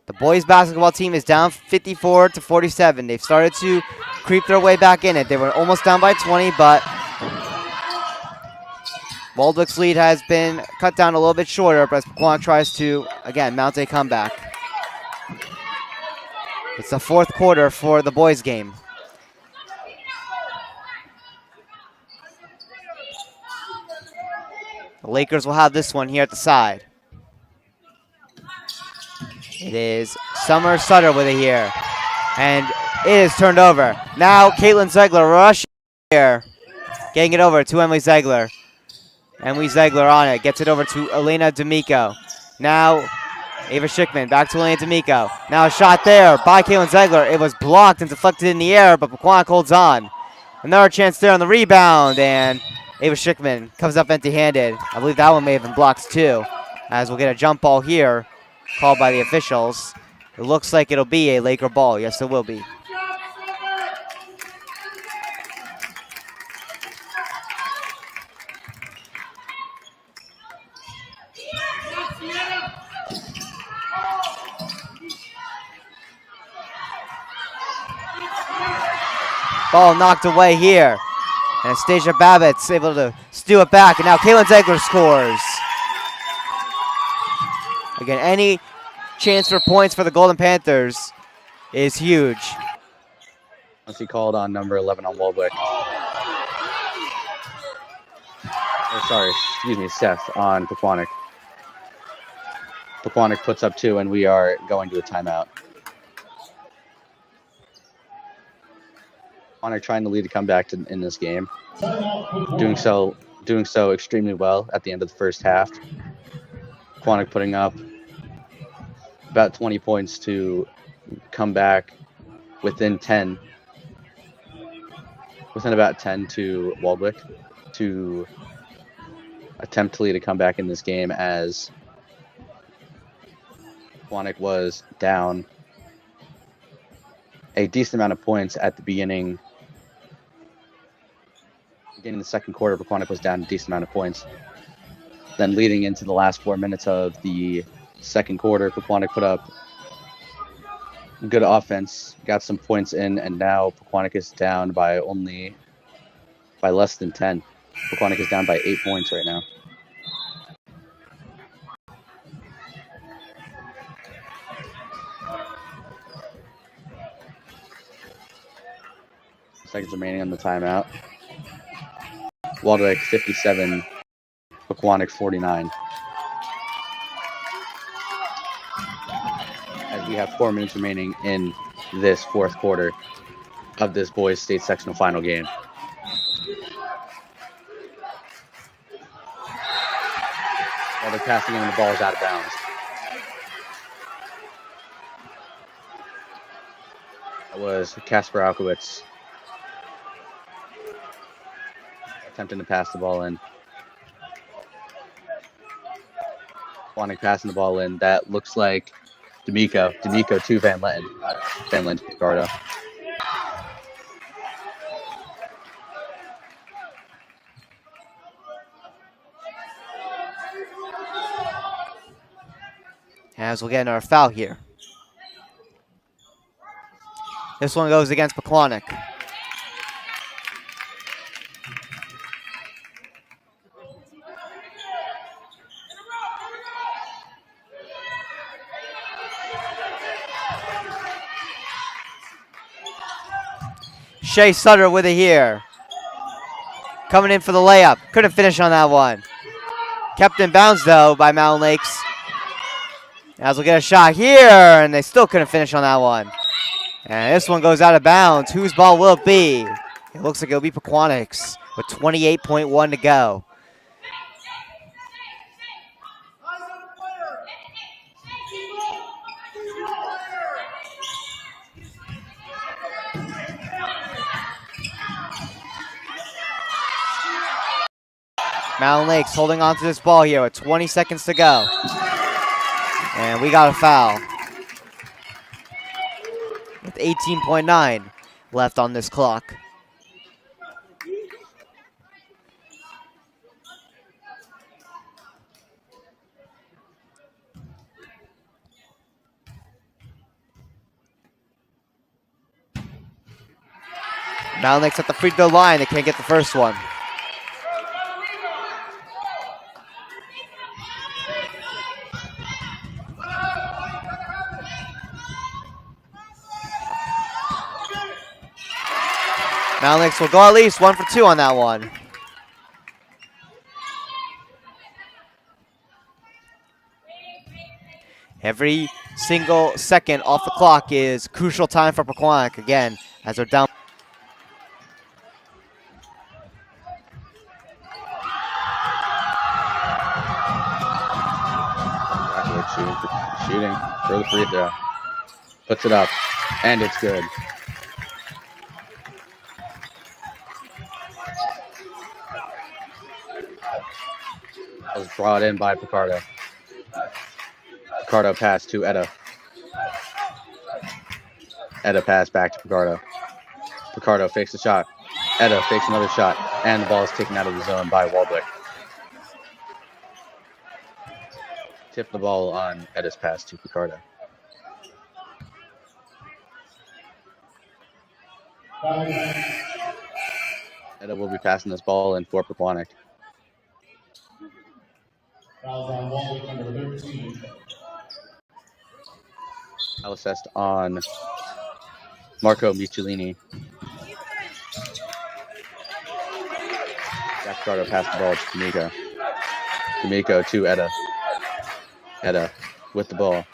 The boys basketball team is down 54-47. They've started to creep their way back in it. They were almost down by 20, but Waldwick's lead has been cut down a little bit shorter, but Pequannock tries to, again, mount a comeback. It's the fourth quarter for the boys game. The Lakers will have this one here at the side. It is Summer Sutter with it here. And it is turned over. Now Caitlin Ziegler rushing here. Getting it over to Emily Ziegler. Emily Ziegler on it. Gets it over to Elena D'Amico. Now Ava Schickman back to Elena D'Amico. Now a shot there by Caitlin Ziegler. It was blocked and deflected in the air, but Pequannock holds on. Another chance there on the rebound, and Ava Schickman comes up empty-handed. I believe that one may have been blocked too, as we'll get a jump ball here called by the officials. It looks like it'll be a Laker ball. Yes, it will be. Ball knocked away here. Anastasia Babbitt's able to steal it back, and now Caitlin Ziegler scores. Again, any chance for points for the Golden Panthers is huge. Once he called on number 11 on Waldwick. Oh, sorry, excuse me, Seth on Pequannock. Pequannock puts up 2, and we are going to a timeout. Pequannock trying to lead a comeback in this game. Doing so extremely well at the end of the first half. Pequannock putting up about 20 points to come back within 10 within about 10 to Waldwick to attempt to lead a comeback in this game, as Pequannock was down a decent amount of points at the beginning of the second quarter. Pequannock was down a decent amount of points. Then leading into the last 4 minutes of the second quarter, Pequannock put up good offense, got some points in, and now Pequannock is down by less than 10. Pequannock is down by 8 points right now. Seconds remaining on the timeout. Waldwick 57, Pequannock 49. As we have 4 minutes remaining in this fourth quarter of this boys state sectional final game. While they're passing in, the ball is out of bounds. That was Kasper Alkowitz attempting to pass the ball in. Pequannock passing the ball in. That looks like D'Amico to Van Lenten. Van Lenten to Picardo. As we'll get another foul here. This one goes against Pequannock. Shea Sutter with it here. Coming in for the layup. Couldn't finish on that one. Kept in bounds, though, by Mountain Lakes. As we'll get a shot here, and they still couldn't finish on that one. And this one goes out of bounds. Whose ball will it be? It looks like it'll be Pequannock's with 28.1 to go. Mountain Lakes holding on to this ball here with 20 seconds to go. And we got a foul. With 18.9 left on this clock. Mountain Lakes at the free throw line. They can't get the first one. Mountain Lakes will go at least 1 for 2 on that one. Every single second off the clock is crucial time for Pequannock again as they're down. Shooting for the free throw. Puts it up, and it's good. Was brought in by Picardo. Picardo pass to Etta. Etta pass back to Picardo. Picardo fakes the shot. Etta fakes another shot, and the ball is taken out of the zone by Waldwick. Tip the ball on Etta's pass to Picardo. Etta will be passing this ball in for Pequannock. Fouls on Waldwick, number 13. Foul assessed on Marco Michelini. Jack Picardo passed the ball to D'Amico. D'Amico to Etta. Etta with the ball.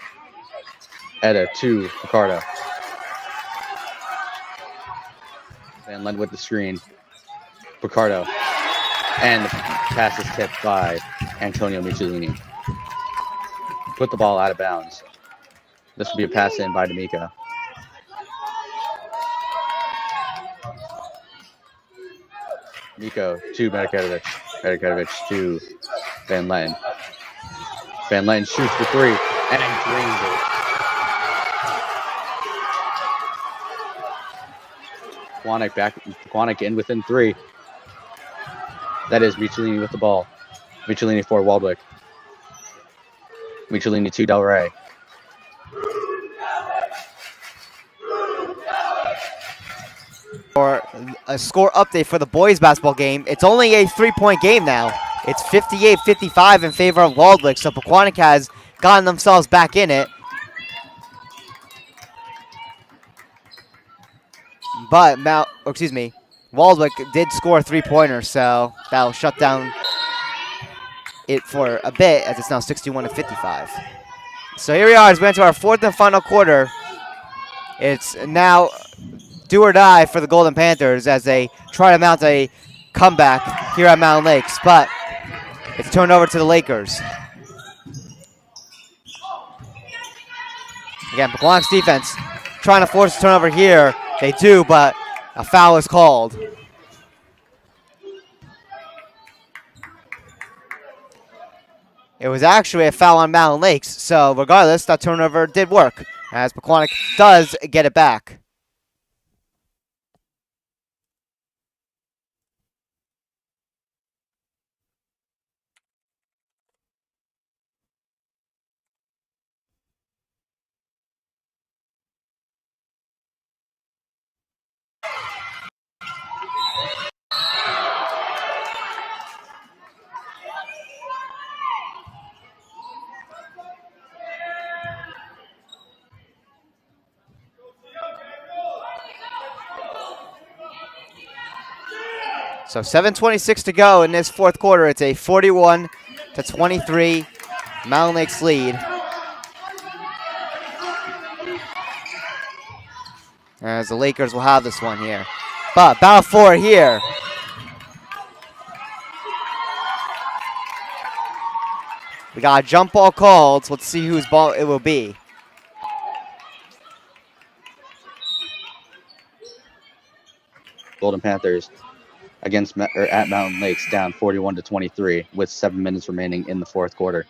Etta to Picardo. Van Lent with the screen. Picardo. And the pass is tipped by Antonio Michelini. Put the ball out of bounds. This will be a pass in by D'Amico. Nico to Medikatovich. Medikatovich to Van Len. Van Len shoots for three and drains it. Pequannock in within three. That is Michelini with the ball. Michelini for Waldwick. Michelini to Del Rey. For a score update for the boys basketball game, it's only a 3-point game now. It's 58-55 in favor of Waldwick, so Pequannock has gotten themselves back in it. But Waldwick did score a 3-pointer, so that'll shut down it for a bit, as it's now 61-55. So here we are as we enter our fourth and final quarter. It's now do or die for the Golden Panthers as they try to mount a comeback here at Mountain Lakes, but it's turned over to the Lakers. Again, Pequannock's defense trying to force a turnover here. They do, but a foul is called. It was actually a foul on Mountain Lakes, so regardless, that turnover did work, as Pequannock does get it back. So 7:26 to go in this fourth quarter. It's a 41-23 Mountain Lakes lead. As the Lakers will have this one here. But battle for it here. We got a jump ball called, so let's see whose ball it will be. Golden Panthers at Mountain Lakes down 41-23 with 7 minutes remaining in the fourth quarter.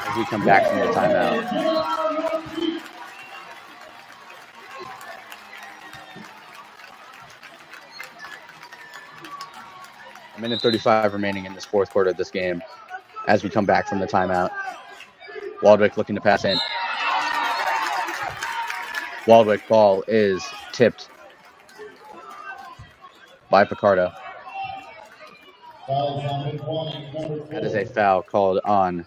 As we come back from the timeout. A minute 35 remaining in this fourth quarter of this game as we come back from the timeout. Waldwick looking to pass in. Waldwick ball is tipped by Picardo. That is a foul called on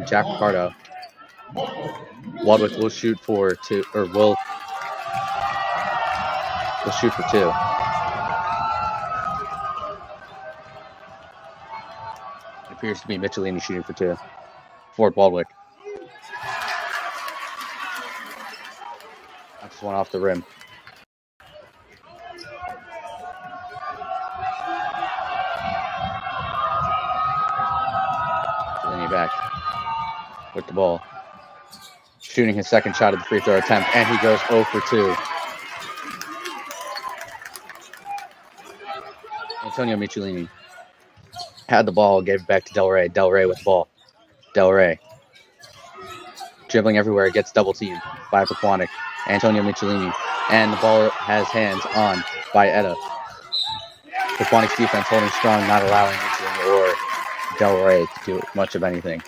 Jack Picardo. Waldwick will shoot for two, or will shoot for two. Appears to be Michelini shooting for two for Waldwick. That's one off the rim. Michelini back with the ball. Shooting his second shot of the free throw attempt, and he goes 0 for 2. Antonio Michelini had the ball, gave it back to Del Rey. Del Rey with the ball. Del Rey dribbling everywhere, gets double teamed by Pequannock. Antonio Michelini, and the ball has hands on by Etta. Pequannock's defense holding strong, not allowing Michelini or Del Rey to do much of anything.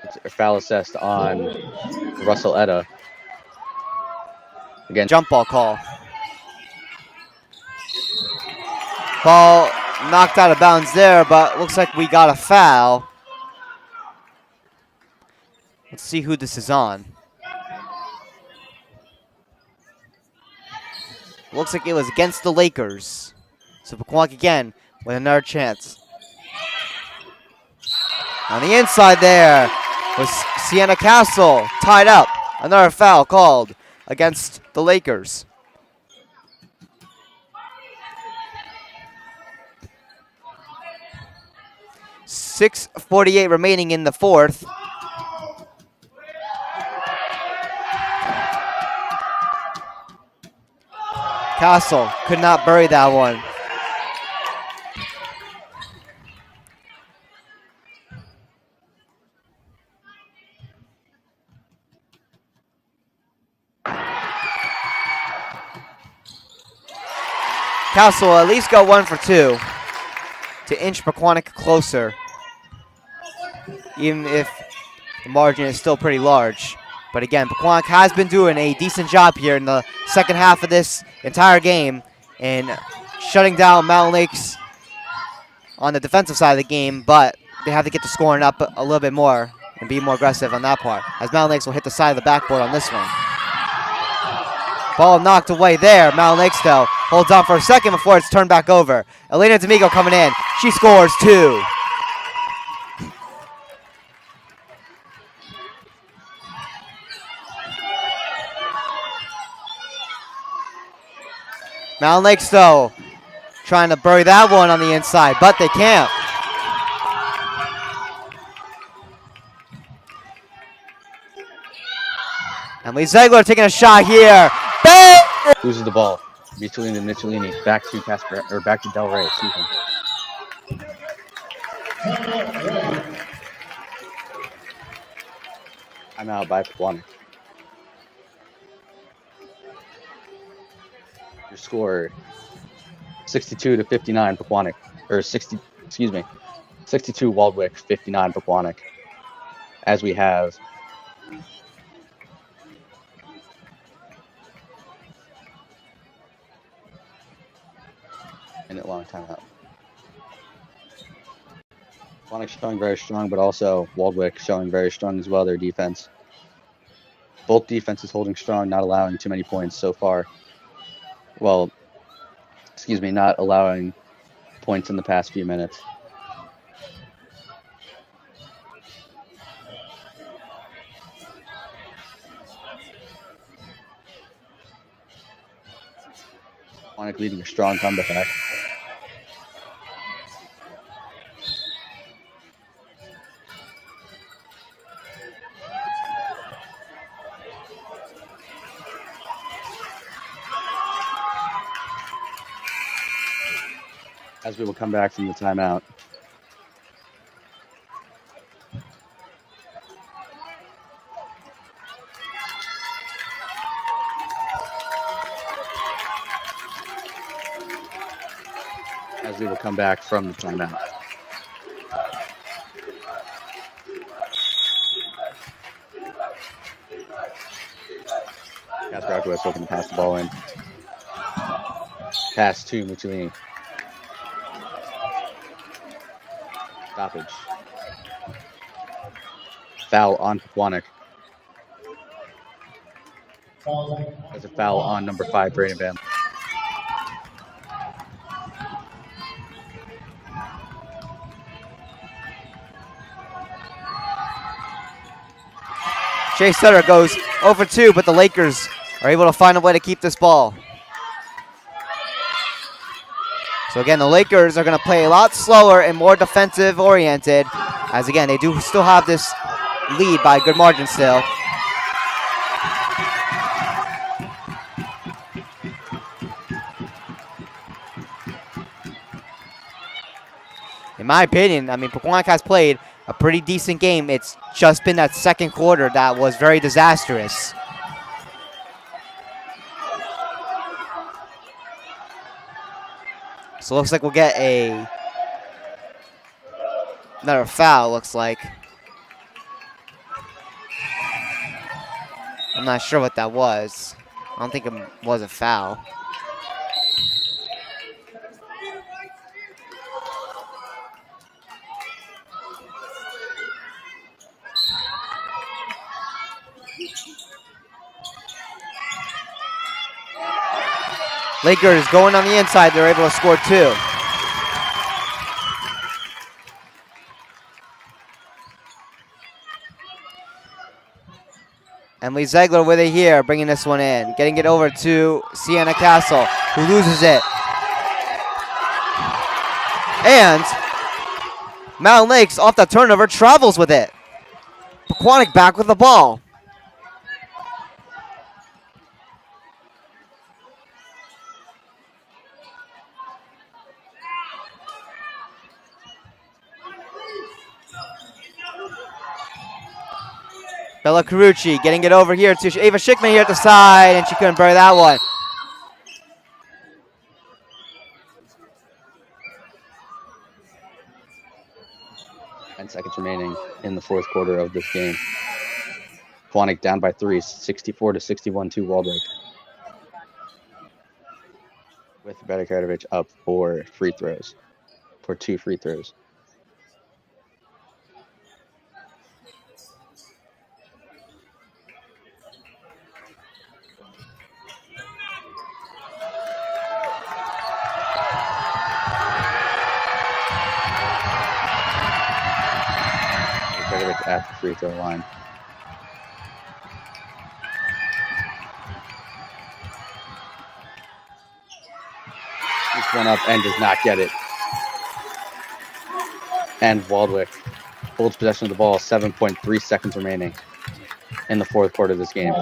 It's a foul assessed on Russell Etta. Again, Jump ball call. Ball knocked out of bounds there, but looks like we got a foul. Let's see who this is on. Looks like it was against the Lakers. So Pequannock again with another chance. On the inside there was Sienna Castle tied up. Another foul called against the Lakers. 6:48 remaining in the fourth. Castle could not bury that one. Castle will at least go 1 for 2 to inch Pequannock closer, even if the margin is still pretty large. But again, Pequannock has been doing a decent job here in the second half of this entire game and shutting down Mountain Lakes on the defensive side of the game, but they have to get the scoring up a little bit more and be more aggressive on that part, as Mountain Lakes will hit the side of the backboard on this one. Ball knocked away there. Mountain Lakes, though, holds on for a second before it's turned back over. Elena D'Amigo coming in. She scores 2. Mountain Lakes, though, trying to bury that one on the inside, but they can't. Emily Ziegler taking a shot here. Bang! Loses the ball. Between the Michelini. Back to Casper, or back to Del Rey, excuse me. I'm out by Pequannock. Your score 62-59 Pequannock, or 62 Waldwick, 59 Pequannock. As we have minute long timeout. Pequannock showing very strong, but also Waldwick showing very strong as well, their defense. Both defenses holding strong, not allowing too many points so far. Well, excuse me, not allowing points in the past few minutes. Pequannock leading a strong comeback. As we will come back from the timeout. As we will come back from the timeout. Casper Arquez looking to pass the ball in. Pass to Michelini. Stoppage. Foul on Pequannock. There's a foul on number 5, Brayden Bam. Chase Sutter goes 0 for 2, but the Lakers are able to find a way to keep this ball. So again, the Lakers are going to play a lot slower and more defensive oriented, as again, they do still have this lead by a good margin still. In my opinion, I mean, Pequannock has played a pretty decent game. It's just been that second quarter that was very disastrous. So it looks like we'll get another foul, looks like. I'm not sure what that was. I don't think it was a foul. Lakers going on the inside. They're able to score 2. Emily Ziegler with it here, bringing this one in. Getting it over to Sienna Castle, who loses it. And Mountain Lakes off the turnover travels with it. Pequannock back with the ball. Bella Carucci getting it over here to Ava Schickman here at the side, and she couldn't bury that one. And seconds remaining in the fourth quarter of this game. Pequannock down by 3, 64-61 to Waldwick. With Bedikarovich up for free throws, for 2 free throws. Bedikarovich at the free throw line. Each one up and does not get it. And Waldwick holds possession of the ball, 7.3 seconds remaining in the fourth quarter of this game.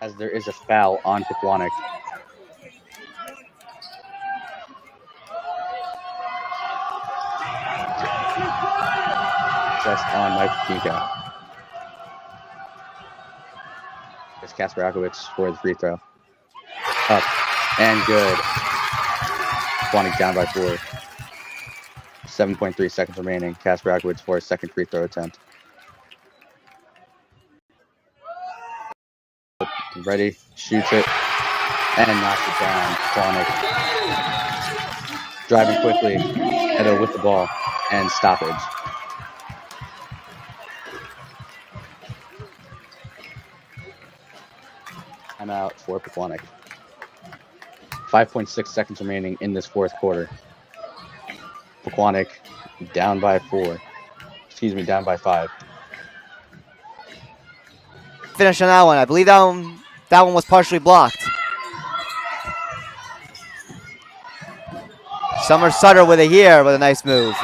As there is a foul on Pequannock. Just on Mike Pinko. It's Kasper Akowicz for the free throw. Up and good. Pequannock down by 4. 7.3 seconds remaining. Kasper Akowicz for his second free throw attempt. Ready, shoots it, and knocks it down. Pequannock driving quickly, Edo with the ball, and stoppage. Timeout for Pequannock. 5.6 seconds remaining in this fourth quarter. Pequannock down by 4. Down by 5. Finish on that one. I believe that one was partially blocked. Summer Sutter with it here with a nice move.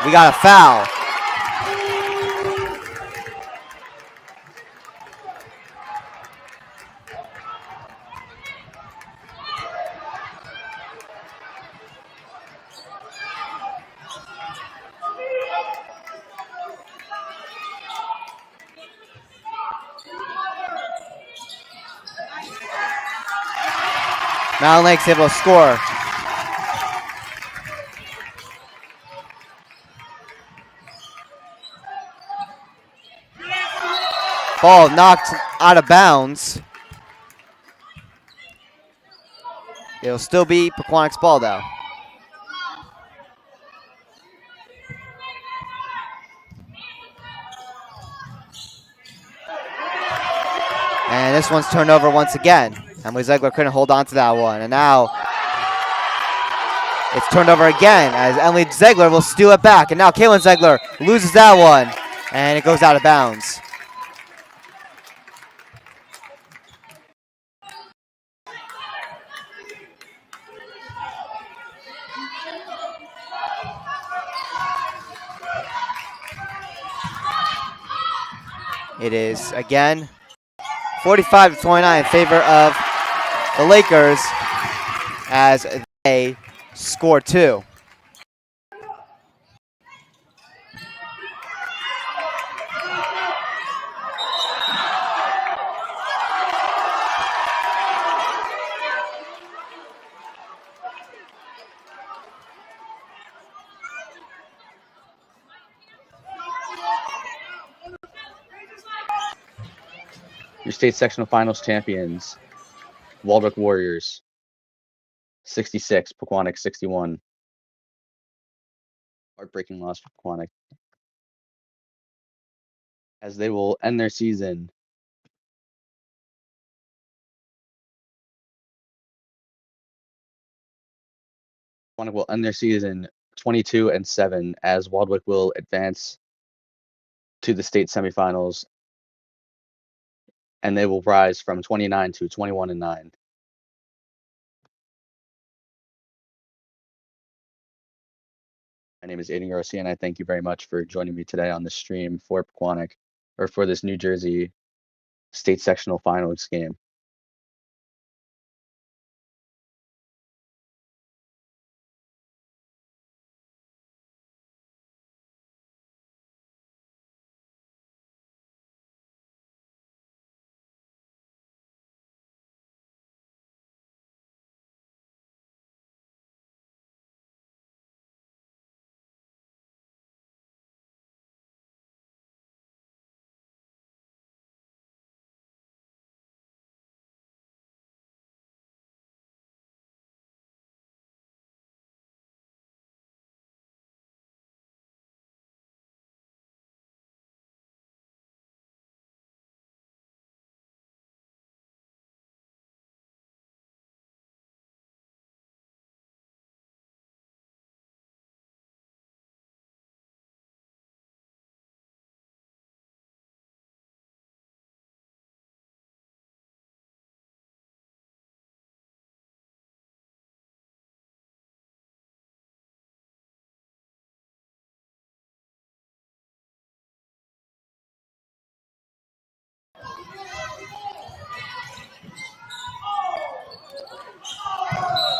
We got a foul. Mountain Lakes able to score. Ball knocked out of bounds. It'll still be Pequannock's ball though. And this one's turned over once again. Emily Ziegler couldn't hold on to that one. And now it's turned over again as Emily Ziegler will steal it back. And now Kaylin Ziegler loses that one. And it goes out of bounds. It is, again, 45-29 in favor of the Lakers as they score 2. Your state sectional finals champions, Waldwick Warriors, 66, Pequannock 61. Heartbreaking loss for Pequannock, as they will end their season Pequannock will end their season 22-7 as Waldwick will advance to the state semifinals, and they will rise from 29 to 21-9. My name is Aiden Garcia, and I thank you very much for joining me today on the stream for Pequannock, or for this New Jersey State Sectional Finals game.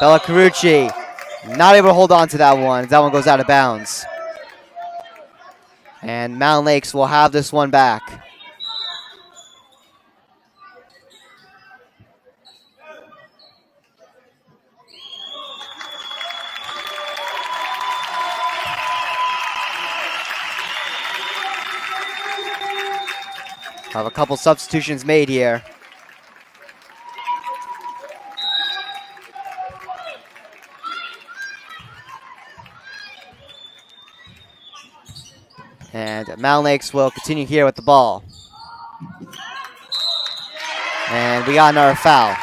Bella Carucci not able to hold on to that one. That one goes out of bounds. And Mountain Lakes will have this one back. Have a couple substitutions made here. And Mountain Lakes will continue here with the ball. And we got another foul.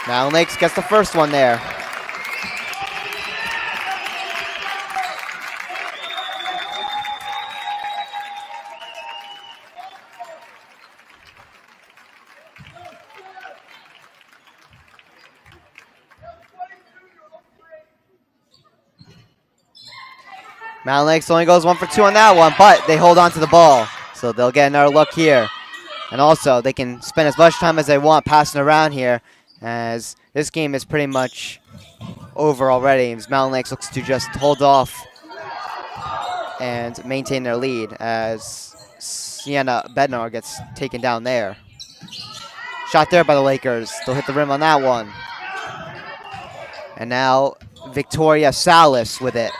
Mountain Lakes gets the first one there. Mountain Lakes only goes 1 for 2 on that one, but they hold on to the ball. So they'll get another look here. And also, they can spend as much time as they want passing around here, as this game is pretty much over already. As Mountain Lakes looks to just hold off and maintain their lead, as Sienna Bednar gets taken down there. Shot there by the Lakers. They'll hit the rim on that one. And now Victoria Salas with it.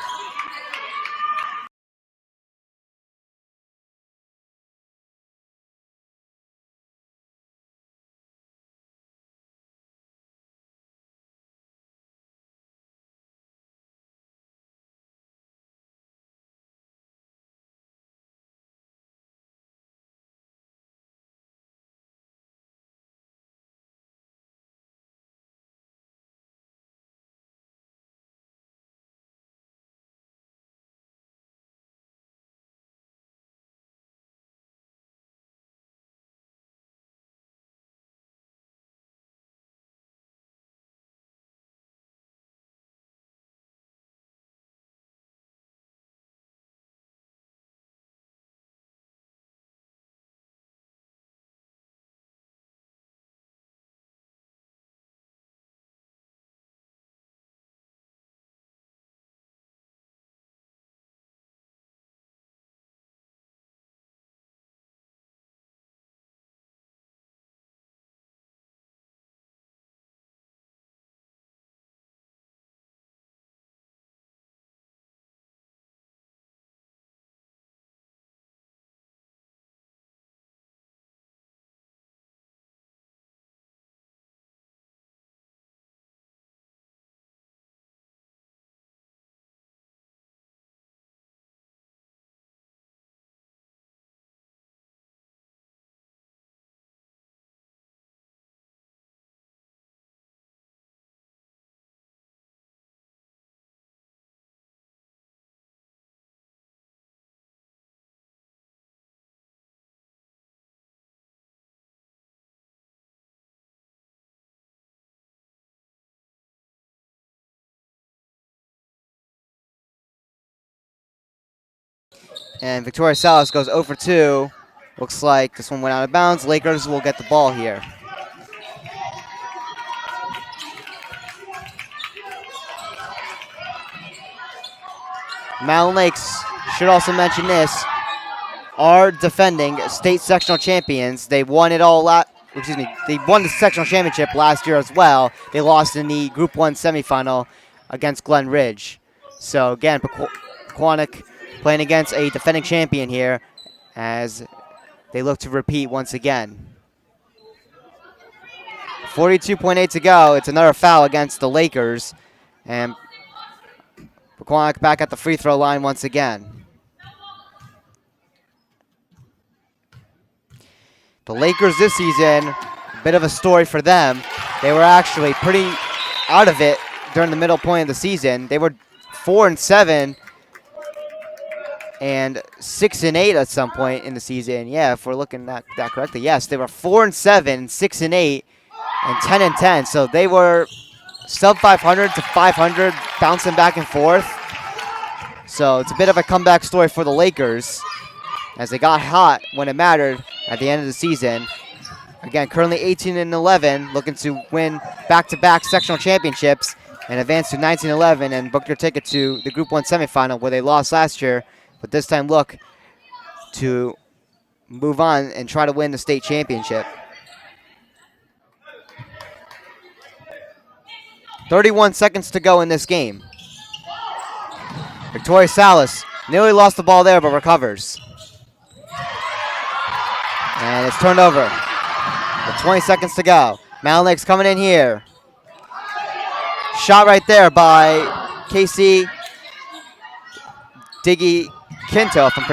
And Victoria Salas goes 0 for 2. Looks like this one went out of bounds. Lakers will get the ball here. Mountain Lakes, should also mention this, are defending state sectional champions. They won it all they won the sectional championship last year as well. They lost in the Group 1 semifinal against Glen Ridge. So again, Pequannock playing against a defending champion here as they look to repeat once again. 42.8 to go. It's another foul against the Lakers. And Pequannock back at the free throw line once again. The Lakers this season, a bit of a story for them. They were actually pretty out of it during the middle point of the season. They were 4-7 and 6-8 at some point in the season. Yeah, if we're looking at that correctly. Yes, they were 4-7, 6-8, and 10-10. So they were sub 500 to 500, bouncing back and forth. So it's a bit of a comeback story for the Lakers as they got hot when it mattered at the end of the season. Again, currently 18-11, looking to win back-to-back sectional championships and advance to 19-11 and book their ticket to the Group 1 semifinal where they lost last year, but this time look to move on and try to win the state championship. 31 seconds to go in this game. Victoria Salas nearly lost the ball there, but recovers. And it's turned over with 20 seconds to go. Mountain Lake's coming in here. Shot right there by Casey Diggy Quinto from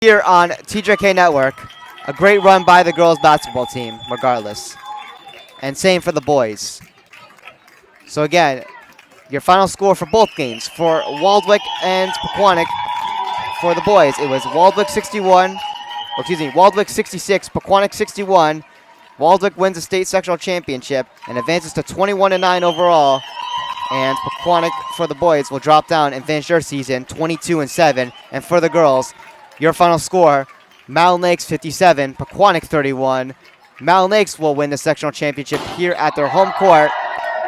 here on TJK Network. A great run by the girls basketball team, regardless. And same for the boys. So again, your final score for both games. For Waldwick and Pequannock, for the boys, it was Waldwick 66, Pequannock 61. Waldwick wins the state sectional championship and advances to 21-9 overall. And Pequannock, for the boys, will drop down and finish their season 22-7. And for the girls, your final score, Mountain Lakes 57, Pequannock 31. Mountain Lakes will win the sectional championship here at their home court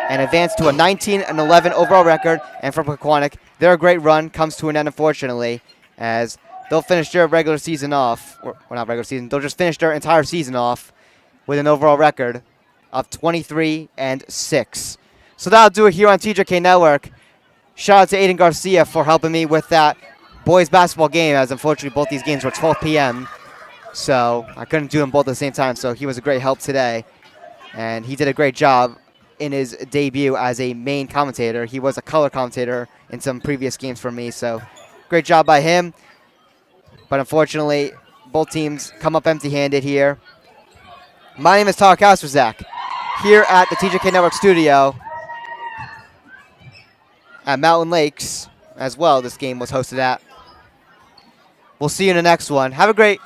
and advance to a 19-11 overall record. And for Pequannock, their great run comes to an end, unfortunately, as they'll finish their regular season off, or not regular season, they'll just finish their entire season off with an overall record of 23-6. So that'll do it here on TJK Network. Shout out to Aiden Garcia for helping me with that boys basketball game, as unfortunately both these games were 12 p.m. So I couldn't do them both at the same time. So he was a great help today, and he did a great job in his debut as a main commentator. He was a color commentator in some previous games for me. So great job by him. But unfortunately, both teams come up empty-handed here. My name is Tyler Kasperzak, here at the TJK Network studio at Mountain Lakes as well. This game was hosted at. We'll see you in the next one. Have a great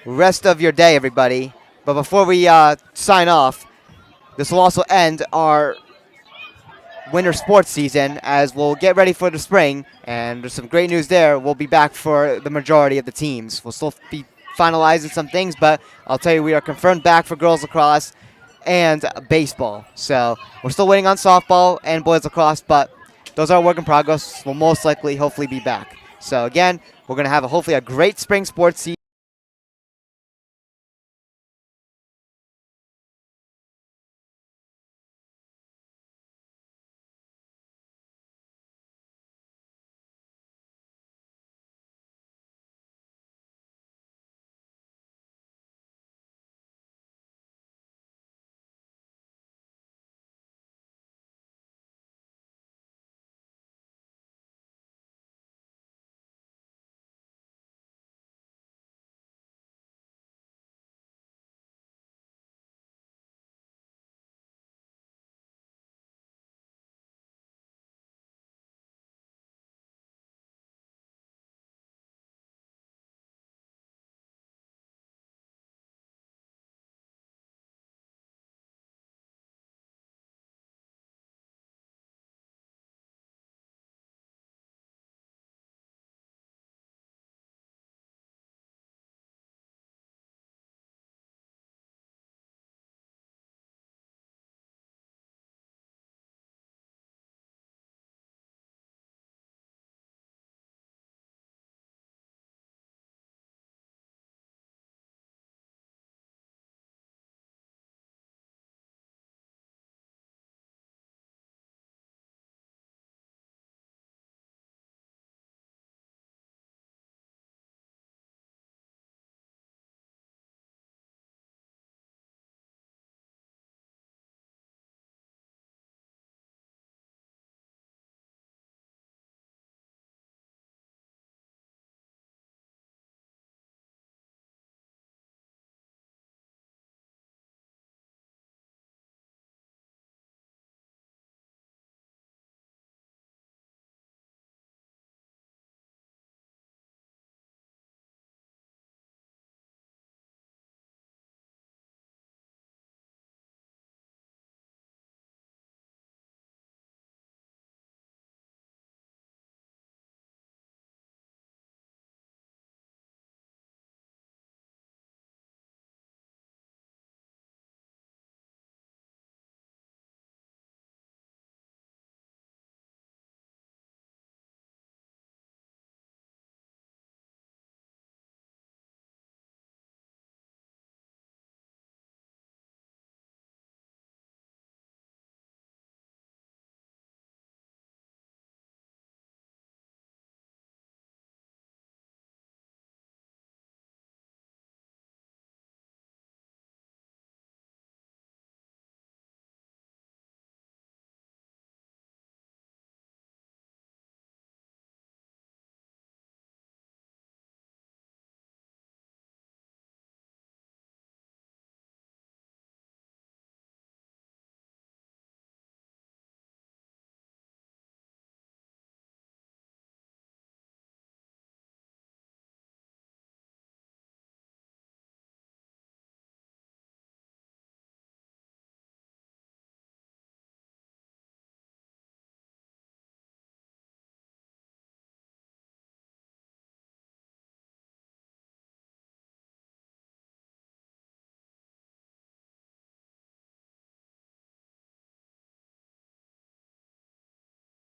rest of your day, everybody. But before we sign off, this will also end our winter sports season, as we'll get ready for the spring, and there's some great news there. We'll be back for the majority of the teams. We'll still be finalizing some things, but I'll tell you, we are confirmed back for girls lacrosse and baseball. So we're still waiting on softball and boys lacrosse, but those are work in progress. We'll most likely, hopefully, be back. So again, we're going to have hopefully a great spring sports season.